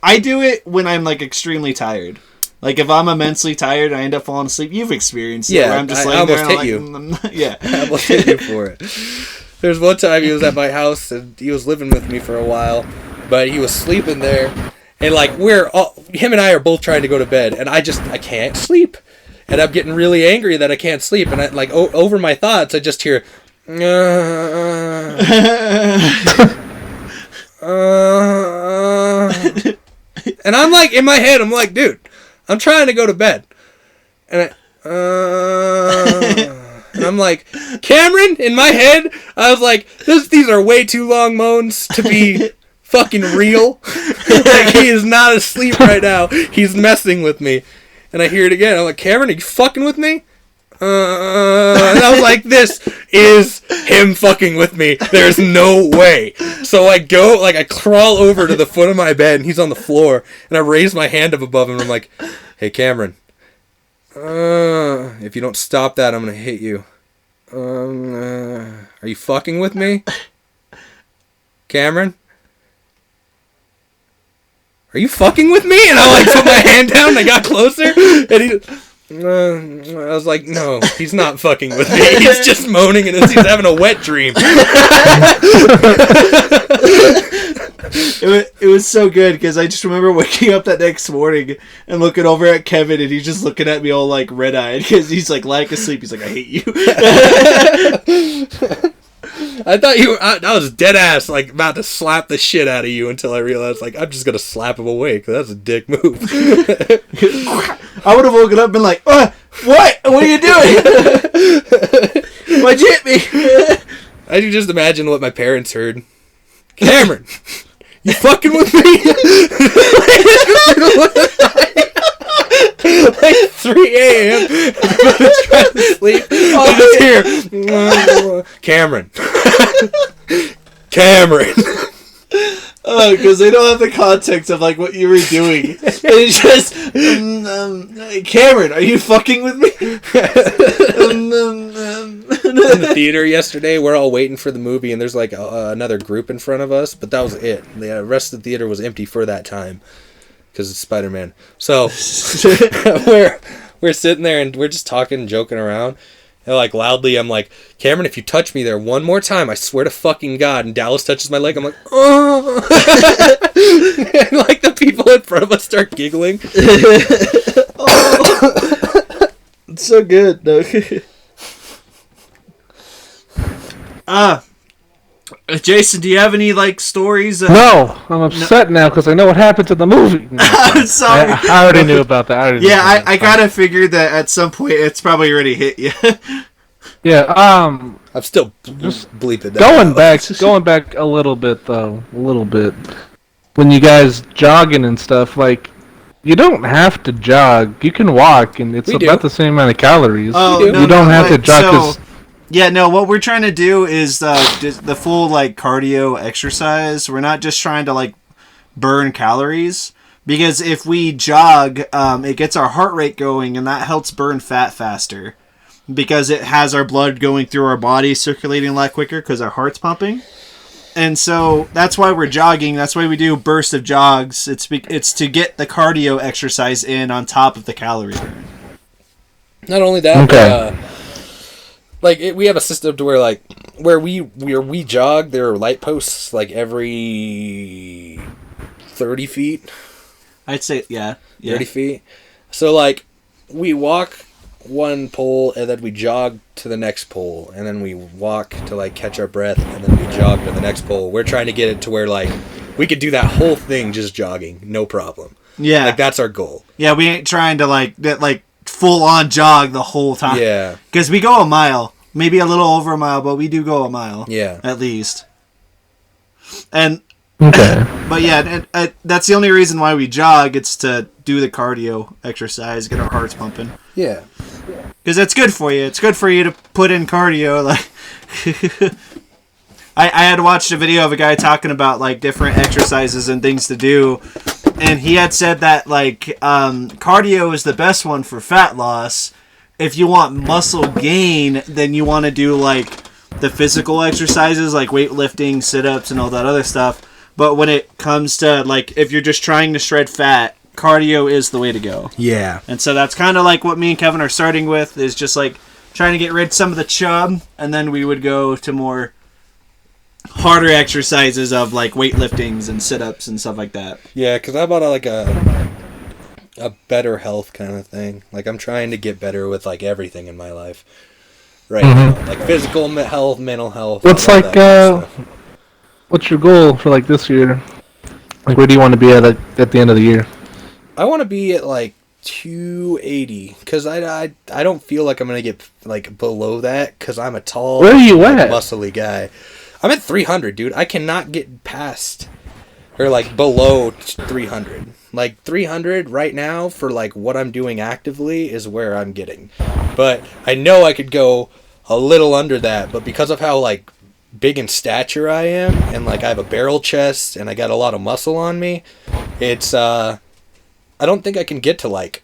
I do it when I'm like extremely tired. Like if I'm immensely tired, I end up falling asleep. You've experienced it. Where I'm just I almost hit you. Yeah, I almost hit you for it. There's one time he was at my house and he was living with me for a while, but he was sleeping there, and like him and I are both trying to go to bed, and I can't sleep, and I'm getting really angry that I can't sleep, and I like over my thoughts I just hear, and I'm like in my head I'm like, dude, I'm trying to go to bed, and and I'm like, Cameron, in my head, I was like, these are way too long moans to be fucking real. Like, he is not asleep right now. He's messing with me. And I hear it again. I'm like, Cameron, are you fucking with me? And I was like, this is him fucking with me. There's no way. So I crawl over to the foot of my bed, and he's on the floor, and I raise my hand up above him, and I'm like, hey, Cameron. If you don't stop that, I'm gonna hit you. Are you fucking with me? Cameron? Are you fucking with me? And I put my hand down and I got closer, and I was like, no, he's not fucking with me. He's just moaning and he's having a wet dream. It was so good because I just remember waking up that next morning and looking over at Kevin, and he's just looking at me all like red-eyed because he's like lying asleep. He's like, I hate you. I thought I was dead ass like about to slap the shit out of you until I realized like I'm just gonna slap him awake. That's a dick move. I would have woken up and been like, what? What are you doing? Why'd you hit me? I can just imagine what my parents heard. Cameron, you fucking with me? Like 3 a.m. Everybody's trying to sleep. I'm just here. Cameron. Because they don't have the context of like what you were doing. It's just, Cameron, are you fucking with me? In the theater yesterday, we're all waiting for the movie, and there's like another group in front of us, but that was it. The rest of the theater was empty for that time because it's Spider-Man. So we're sitting there and we're just talking and joking around. And like loudly, I'm like, Cameron, if you touch me there one more time, I swear to fucking God. And Dallas touches my leg. I'm like, oh. And like the people in front of us start giggling. Oh. It's so good, though. Jason, do you have any like stories? No, I'm upset now because I know what happened to the movie. I'm sorry. I already knew about that. I kind of figured that at some point it's probably already hit you. Yeah. I'm still just bleeping. Going back a little bit though, When you guys jogging and stuff, like you don't have to jog. You can walk, and it's about the same amount of calories. Oh, you don't have to jog. Yeah, no, what we're trying to do is the full, like, cardio exercise. We're not just trying to, like, burn calories. Because if we jog, it gets our heart rate going, and that helps burn fat faster. Because it has our blood going through our body, circulating a lot quicker, because our heart's pumping. And so, that's why we're jogging. That's why we do bursts of jogs. It's to get the cardio exercise in on top of the calorie burn. Not only that, but, we have a system to where we jog, there are light posts like every 30 feet. I'd say, yeah. 30 feet. So like we walk one pole and then we jog to the next pole and then we walk to like catch our breath and then we jog to the next pole. We're trying to get it to where like we could do that whole thing just jogging, no problem. Yeah. Like that's our goal. Yeah, we ain't trying to get full on jog the whole time. Yeah. Because we go a mile. Maybe a little over a mile, but we do go a mile. Yeah. At least. And okay. But yeah, that's the only reason why we jog. It's to do the cardio exercise, get our hearts pumping. Yeah. Because that's good for you. It's good for you to put in cardio. Like, I had watched a video of a guy talking about like different exercises and things to do, and he had said that like cardio is the best one for fat loss, if you want muscle gain, then you want to do like the physical exercises like weightlifting, sit-ups, and all that other stuff. But when it comes to like if you're just trying to shred fat, cardio is the way to go. Yeah. And so that's kind of like what me and Kevin are starting with, is just like trying to get rid of some of the chub, and then we would go to more harder exercises of like weightliftings and sit-ups and stuff like that. Yeah, because I'm on a better health kind of thing. Like, I'm trying to get better with like everything in my life right now, like physical health, mental health. What's like what's your goal for like this year? Like, where do you want to be at the end of the year? I want to be at like 280 because I don't feel like I'm gonna get like below that because I'm a tall, where are you like, at? muscly guy. I'm at 300, dude. I cannot get past or like below 300. Like 300 right now for like what I'm doing actively is where I'm getting. But I know I could go a little under that, but because of how like big in stature I am and like I have a barrel chest and I got a lot of muscle on me, it's I don't think I can get to like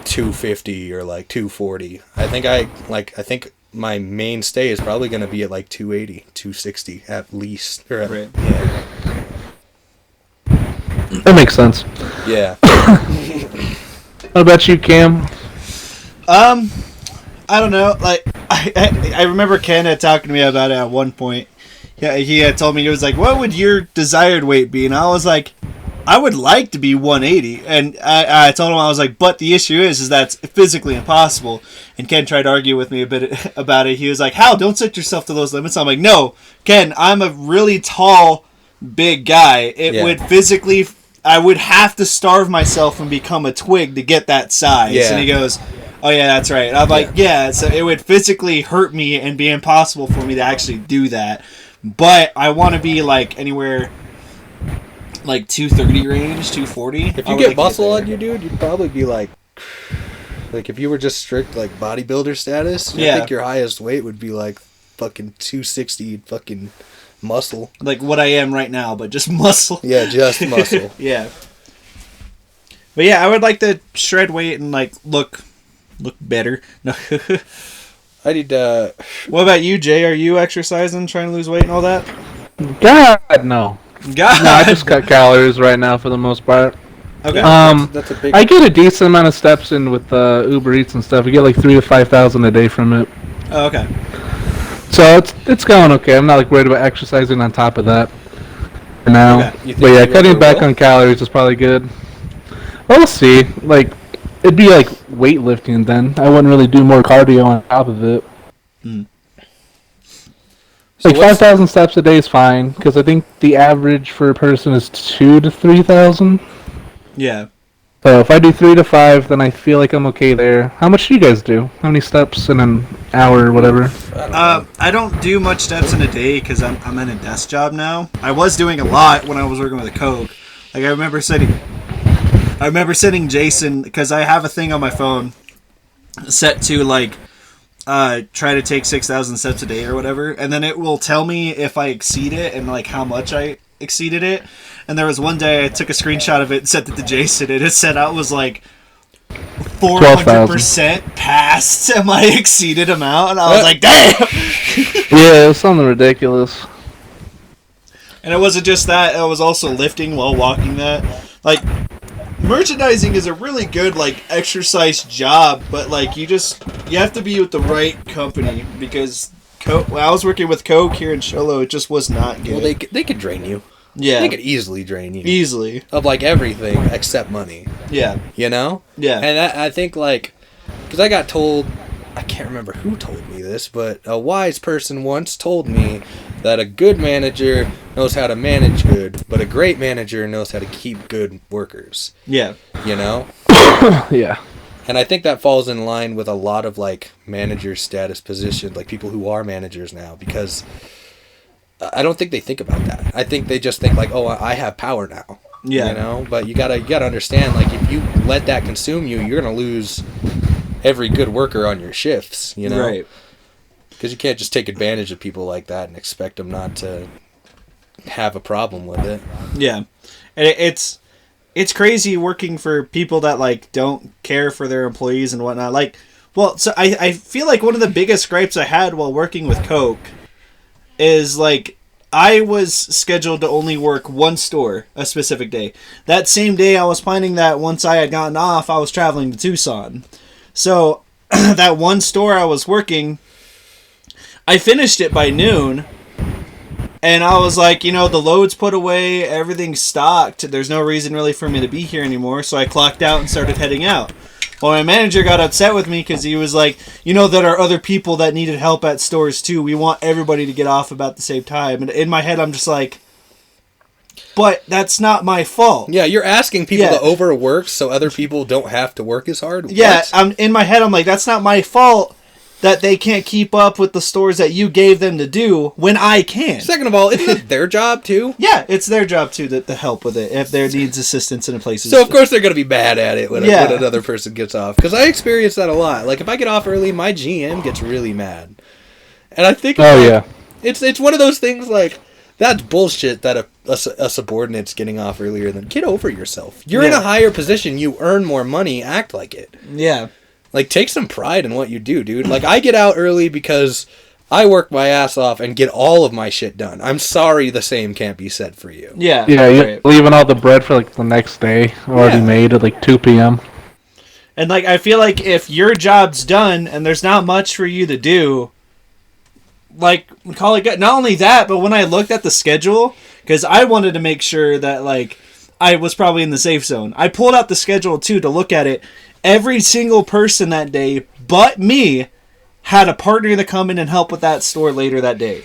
250 or like 240. I think my mainstay is probably going to be at like 280, 260 at least. Right. Yeah. That makes sense. Yeah. What about you, Cam? I don't know. Like, I remember Ken had talked to me about it at one point. Yeah, he had told me, he was like, "What would your desired weight be?" And I was like, "I would like to be 180." And I told him, I was like, "But the issue is that's physically impossible." And Ken tried to argue with me a bit about it. He was like, "How? Don't set yourself to those limits." I'm like, "No, Ken, I'm a really tall, big guy. It would physically, I would have to starve myself and become a twig to get that size." Yeah. And he goes, "Oh yeah, that's right." And I'm like, "Yeah, so it would physically hurt me and be impossible for me to actually do that. But I want to be like anywhere like 230 range, 240. If you get muscle on you, dude, you'd probably be like if you were just strict like bodybuilder status, I think your highest weight would be like fucking 260 fucking muscle. Like what I am right now, but just muscle. Yeah, just muscle. Yeah. But yeah, I would like to shred weight and like look better. No. I need What about you, Jay? Are you exercising, trying to lose weight and all that? God, no. God. No, I just cut calories right now for the most part. Okay. that's a big I get a decent amount of steps in with Uber Eats and stuff. I get like 3,000 to 5,000 a day from it. Oh, okay. So it's going okay. I'm not like worried about exercising on top of that for now. Okay. But yeah, you cutting ever back will? on calories is probably good. We'll see. Like, it'd be like weightlifting then. I wouldn't really do more cardio on top of it. So Like 5,000 steps a day is fine because I think the average for a person is 2,000 to 3,000. Yeah. So if I do 3 to 5, then I feel like I'm okay there. How much do you guys do? How many steps in an hour or whatever? I don't do much steps in a day because I'm in a desk job now. I was doing a lot when I was working with a Coke. Like I remember sending Jason, because I have a thing on my phone set to like try to take 6,000 steps a day or whatever, and then it will tell me if I exceed it and like how much I exceeded it. And there was one day I took a screenshot of it and sent it to Jason, and it said I was like 400% past my exceeded amount, and I was like, damn! Yeah, it was something ridiculous. And it wasn't just that, it was also lifting while walking that. Like, merchandising is a really good, like, exercise job, but, like, you have to be with the right company, because when I was working with Coke here in Sholo, it just was not good. Well, they could drain you. Yeah. They could easily drain you. Easily. Of, like, everything except money. Yeah. You know? Yeah. And I think, like, because I got told, I can't remember who told me this, but a wise person once told me that a good manager knows how to manage good, but a great manager knows how to keep good workers. Yeah. You know? Yeah. And I think that falls in line with a lot of, like, manager status positions, like people who are managers now, because I don't think they think about that. I think they just think, like, oh, I have power now. Yeah. You know? But you gotta understand, like, if you let that consume you, you're gonna lose every good worker on your shifts, you know? Right. Because you can't just take advantage of people like that and expect them not to have a problem with it. Yeah. And it's crazy working for people that, like, don't care for their employees and whatnot. Like, Well, so I feel like one of the biggest gripes I had while working with Coke is, like, I was scheduled to only work one store a specific day. That same day, I was planning that once I had gotten off, I was traveling to Tucson. So, that one store I was working, I finished it by noon, and I was like, the load's put away, everything's stocked, there's no reason really for me to be here anymore, so I clocked out and started heading out. Well, my manager got upset with me because he was like, there are other people that needed help at stores too. We want everybody to get off about the same time. And in my head, I'm just like, but that's not my fault. Yeah, you're asking people to overwork so other people don't have to work as hard? Yeah, in my head, I'm like, that's not my fault that they can't keep up with the stores that you gave them to do when I can. Second of all, isn't it their job too? Yeah, it's their job too to help with it if there needs assistance in a place. So of course they're going to be bad at it when another person gets off. Because I experience that a lot. Like if I get off early, my GM gets really mad. And I think it's one of those things like, that's bullshit that a subordinate's getting off earlier than... Get over yourself. You're in a higher position. You earn more money. Act like it. Yeah. Like, take some pride in what you do, dude. Like, I get out early because I work my ass off and get all of my shit done. I'm sorry the same can't be said for you. Yeah. Yeah, you're leaving all the bread for, like, the next day already made at, like, 2 p.m. And, like, I feel like if your job's done and there's not much for you to do, like, call it good. Not only that, but when I looked at the schedule, because I wanted to make sure that, like, I was probably in the safe zone. I pulled out the schedule, too, to look at it. Every single person that day, but me, had a partner to come in and help with that store later that day.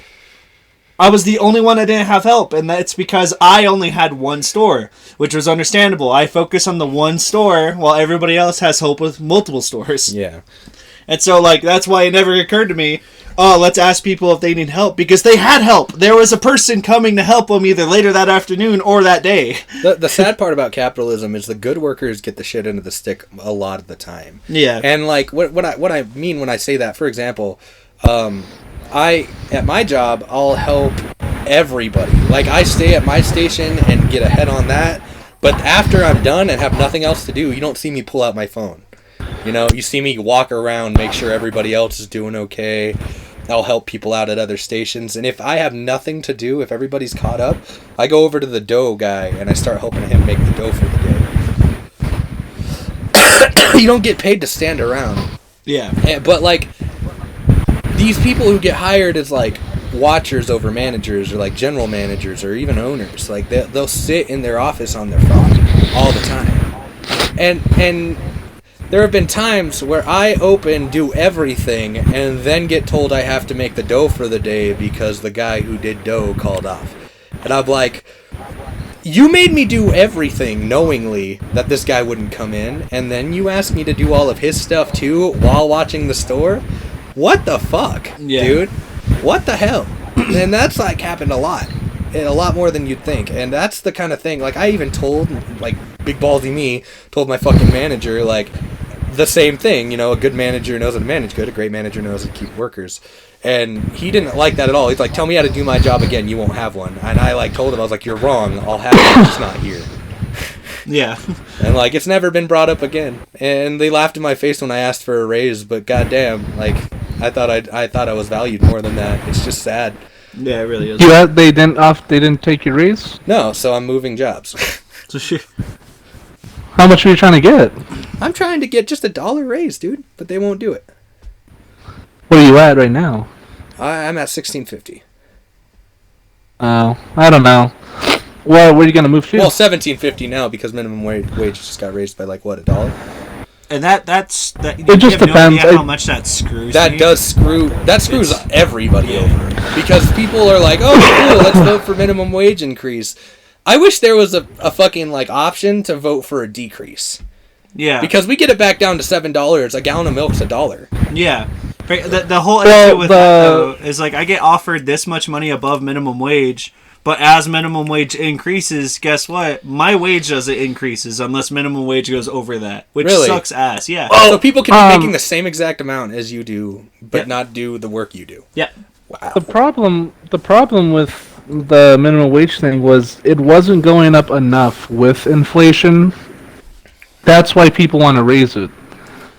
I was the only one that didn't have help, and that's because I only had one store, which was understandable. I focus on the one store while everybody else has help with multiple stores. Yeah. And so, like, that's why it never occurred to me, let's ask people if they need help, because they had help. There was a person coming to help them either later that afternoon or that day. The sad part about capitalism is the good workers get the shit into the stick a lot of the time. Yeah. And, like, what I mean when I say that, for example, at my job, I'll help everybody. Like, I stay at my station and get ahead on that, but after I'm done and have nothing else to do, you don't see me pull out my phone. You see me walk around, make sure everybody else is doing okay. I'll help people out at other stations. And if I have nothing to do, if everybody's caught up, I go over to the dough guy and I start helping him make the dough for the day. You don't get paid to stand around. Yeah. But, like, these people who get hired as, like, watchers over managers or, like, general managers or even owners, like, they'll sit in their office on their phone all the time. And there have been times where I do everything, and then get told I have to make the dough for the day because the guy who did dough called off. And I'm like, you made me do everything knowingly that this guy wouldn't come in, and then you asked me to do all of his stuff too while watching the store? What the fuck, dude? What the hell? And that's, like, happened a lot more than you'd think. And that's the kind of thing, like, I even told, like, big ballsy me told my fucking manager, like, the same thing. A good manager knows how to manage good, a great manager knows how to keep workers. And he didn't like that at all. He's like, tell me how to do my job again, you won't have one. And I, like, told him, I was like, you're wrong, I'll have it, it's not here. Yeah. And, like, it's never been brought up again. And they laughed in my face when I asked for a raise, but goddamn, like, I thought I was valued more than that. It's just sad. Yeah, it really is. They didn't take your raise? No, so I'm moving jobs. How much are you trying to get? I'm trying to get just $1 raise, dude, but they won't do it. What are you at right now? I'm at $16.50. Oh, I don't know. Well, where are you gonna move to? Well, $17.50 now because minimum wage just got raised by, like, what, $1? And that's it just depends. How much that screws. That screws everybody over, because people are like, oh, cool, let's vote for minimum wage increase. I wish there was a fucking, like, option to vote for a decrease. Yeah. Because we get it back down to $7. A gallon of milk's $1. Yeah. The whole issue with that, though, is, like, I get offered this much money above minimum wage, but as minimum wage increases, guess what? My wage doesn't increases unless minimum wage goes over that, which sucks ass. Yeah. Oh, so people can be making the same exact amount as you do, but not do the work you do. Yeah. Wow. The problem with the minimum wage thing was it wasn't going up enough with inflation. That's why people want to raise it.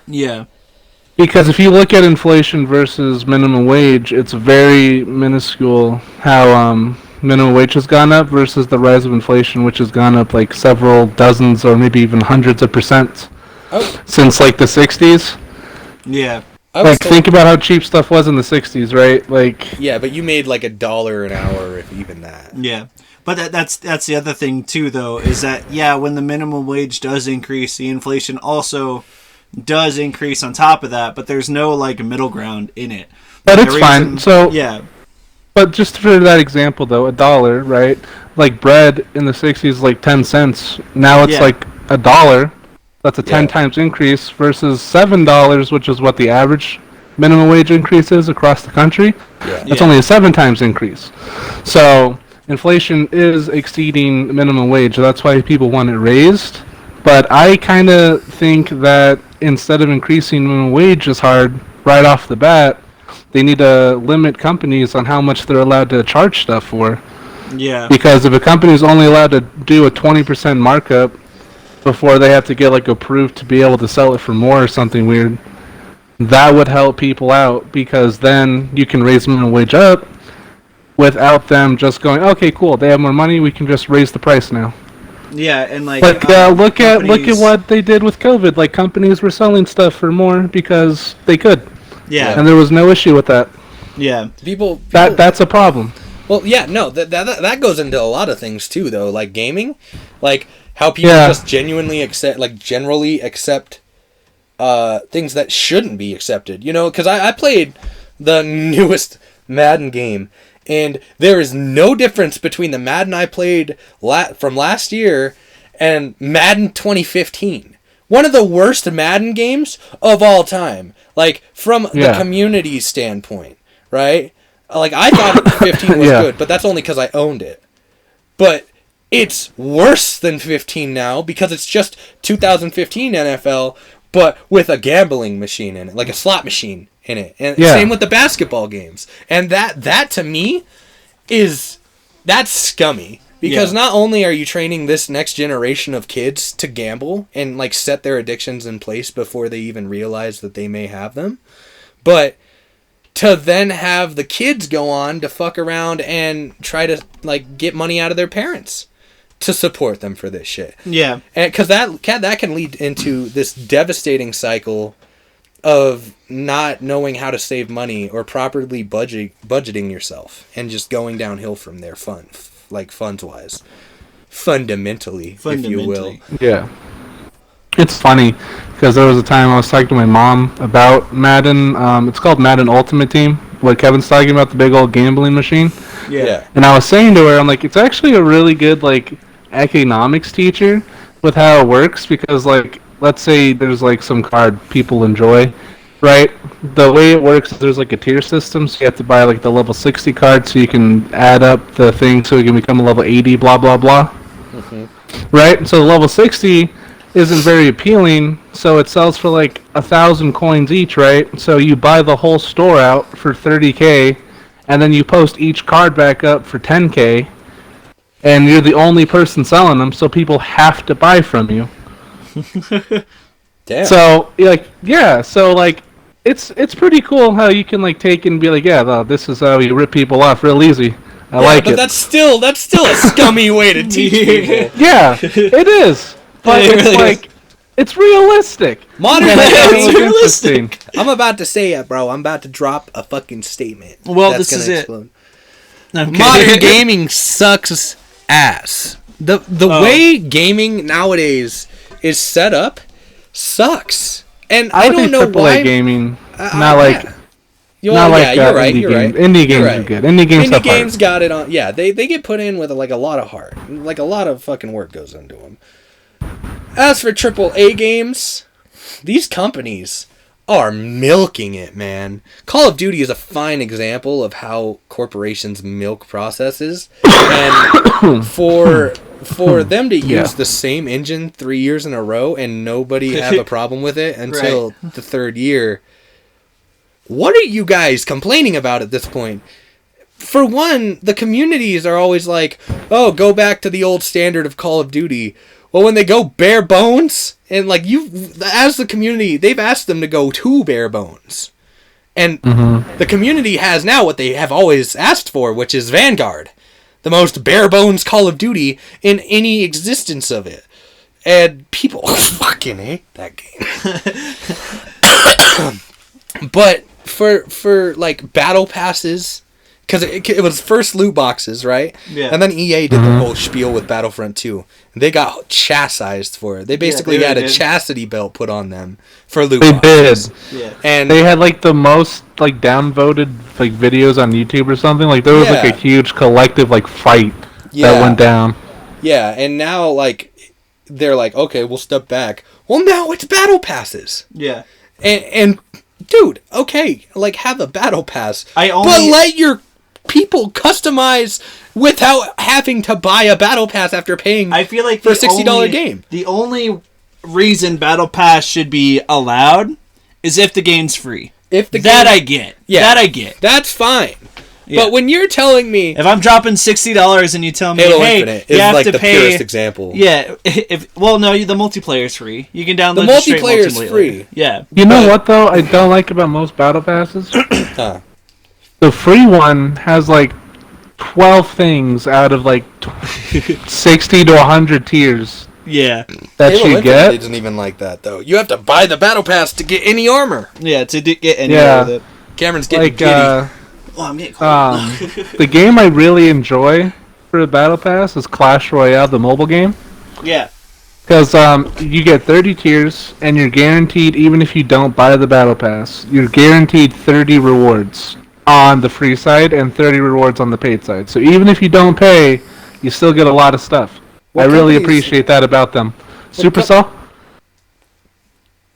Yeah. Because if you look at inflation versus minimum wage, it's very minuscule how minimum wage has gone up versus the rise of inflation, which has gone up like several dozens or maybe even hundreds of percent since like the 60s. Yeah. Like, think about how cheap stuff was in the 60s, right? Like, yeah, but you made like $1 an hour, if even that. Yeah. But that's the other thing, too, though, is that, when the minimum wage does increase, the inflation also does increase on top of that, but there's no, like, middle ground in it. But it's fine. So, yeah. But just for that example, though, $1, right? Like, bread in the 60s, like 10 cents. Now it's like $1. That's a 10 times increase versus $7, which is what the average minimum wage increase is across the country. It's only a 7 times increase. So inflation is exceeding minimum wage. That's why people want it raised. But I kind of think that instead of increasing minimum wage as hard right off the bat, they need to limit companies on how much they're allowed to charge stuff for. Yeah. Because if a company is only allowed to do a 20% markup before they have to get like approved to be able to sell it for more or something weird, that would help people out, because then you can raise minimum wage up without them just going, okay, cool, they have more money, we can just raise the price now. Yeah, and like, look at what they did with COVID. Like, companies were selling stuff for more because they could. Yeah, and there was no issue with that. Yeah, people that's a problem. Well, yeah, no, that goes into a lot of things too, though, like gaming, like how people just genuinely generally accept things that shouldn't be accepted. You know, because I played the newest Madden game, and there is no difference between the Madden I played from last year and Madden 2015. One of the worst Madden games of all time. Like, from the community standpoint, right? Like, I thought 15 was good, but that's only because I owned it. But it's worse than 15 now, because it's just 2015 NFL, but with a gambling machine in it, like a slot machine in it. And same with the basketball games. And that to me, that's scummy. Because not only are you training this next generation of kids to gamble and like set their addictions in place before they even realize that they may have them, but to then have the kids go on to fuck around and try to like get money out of their parents to support them for this shit. Yeah. And because that can lead into this devastating cycle of not knowing how to save money or properly budgeting yourself and just going downhill from there funds-wise. Fundamentally, if you will. Yeah. It's funny, because there was a time I was talking to my mom about Madden. It's called Madden Ultimate Team, what Kevin's talking about, the big old gambling machine. Yeah. And I was saying to her, I'm like, it's actually a really good, like, economics teacher with how it works, because, like, let's say there's, like, some card people enjoy, right? The way it works is there's, like, a tier system, so you have to buy, like, the level 60 card so you can add up the thing so you can become a level 80, blah, blah, blah. Mm-hmm. Right? So the level 60 isn't very appealing, so it sells for like 1,000 coins each, right? So you buy the whole store out for 30K, and then you post each card back up for 10K, and you're the only person selling them, so people have to buy from you. Damn. So it's pretty cool how you can like take and be like, this is how you rip people off real easy. I like it. But that's still a scummy way to teach people. Yeah, it is. But it's realistic. Modern gaming is realistic. I'm about to say it, bro. I'm about to drop a fucking statement. Well, this is explode. It. Okay. Modern gaming sucks ass. The way gaming nowadays is set up sucks. And I don't know why. Gaming, not like. You're right. Indie games are good. Indie games got it on. Yeah, they get put in with like a lot of heart. Like a lot of fucking work goes into them. As for AAA games, these companies are milking it, man. Call of Duty is a fine example of how corporations milk processes. And for them to use the same engine 3 years in a row and nobody have a problem with it until the third year, what are you guys complaining about at this point? For one, the communities are always like, oh, go back to the old standard of Call of Duty. Well, when they go bare bones, and like as the community, they've asked them to go to bare bones. And the community has now what they have always asked for, which is Vanguard. The most bare bones Call of Duty in any existence of it. And people fucking hate that game. But for like battle passes, because it was first loot boxes, right? Yeah. And then EA did the whole spiel with Battlefront 2. They got chastised for it. They basically had a chastity belt put on them for loot boxes. They did. Yeah. And they had like the most like downvoted like videos on YouTube or something. Like there was like a huge collective like fight that went down. Yeah, and now like they're like, okay, we'll step back. Well, now it's battle passes. Yeah. And dude, okay, like have a battle pass, but let your people customize without having to buy a battle pass after paying. I feel like for a $60 game. The only reason battle pass should be allowed is if the game's free. I get. Yeah, that I get. That's fine. Yeah. But when you're telling me, if I'm dropping $60 and you tell me, Halo hey, Infinite you is have like to the pay, purest example. Yeah. The multiplayer's free. You can download the multiplayer's free. Yeah. You know what though? I don't like about most battle passes. The free one has like 12 things out of like 60 to 100 tiers. Yeah. That Halo you Infinite get. isn't even like that though. You have to buy the battle pass to get any armor. Yeah, to get any of it. Cameron's getting giddy. I'm getting cold. The game I really enjoy for the battle pass is Clash Royale, the mobile game. Yeah. Because you get 30 tiers, and you're guaranteed, even if you don't buy the battle pass, you're guaranteed 30 rewards on the free side and 30 rewards on the paid side. So even if you don't pay, you still get a lot of stuff. I really appreciate that about them. Supercell?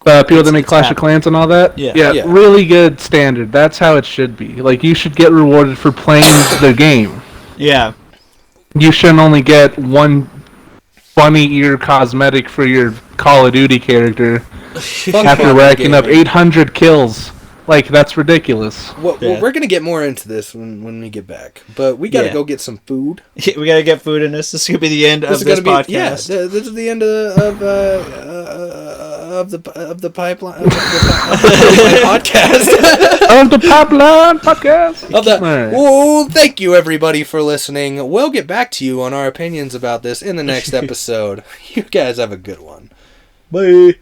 People that make Clash of Clans and all that? Yeah, really good standard. That's how it should be. Like, you should get rewarded for playing the game. Yeah. You shouldn't only get one funny ear cosmetic for your Call of Duty character after racking up 800 kills. Like, that's ridiculous. Well, we're going to get more into this when we get back. But we got to go get some food. We got to get food in this. This is going to be the end of this podcast. Yeah, this is the end of the pipeline. Of the podcast. Of the pipeline podcast. Well, thank you, everybody, for listening. We'll get back to you on our opinions about this in the next episode. You guys have a good one. Bye.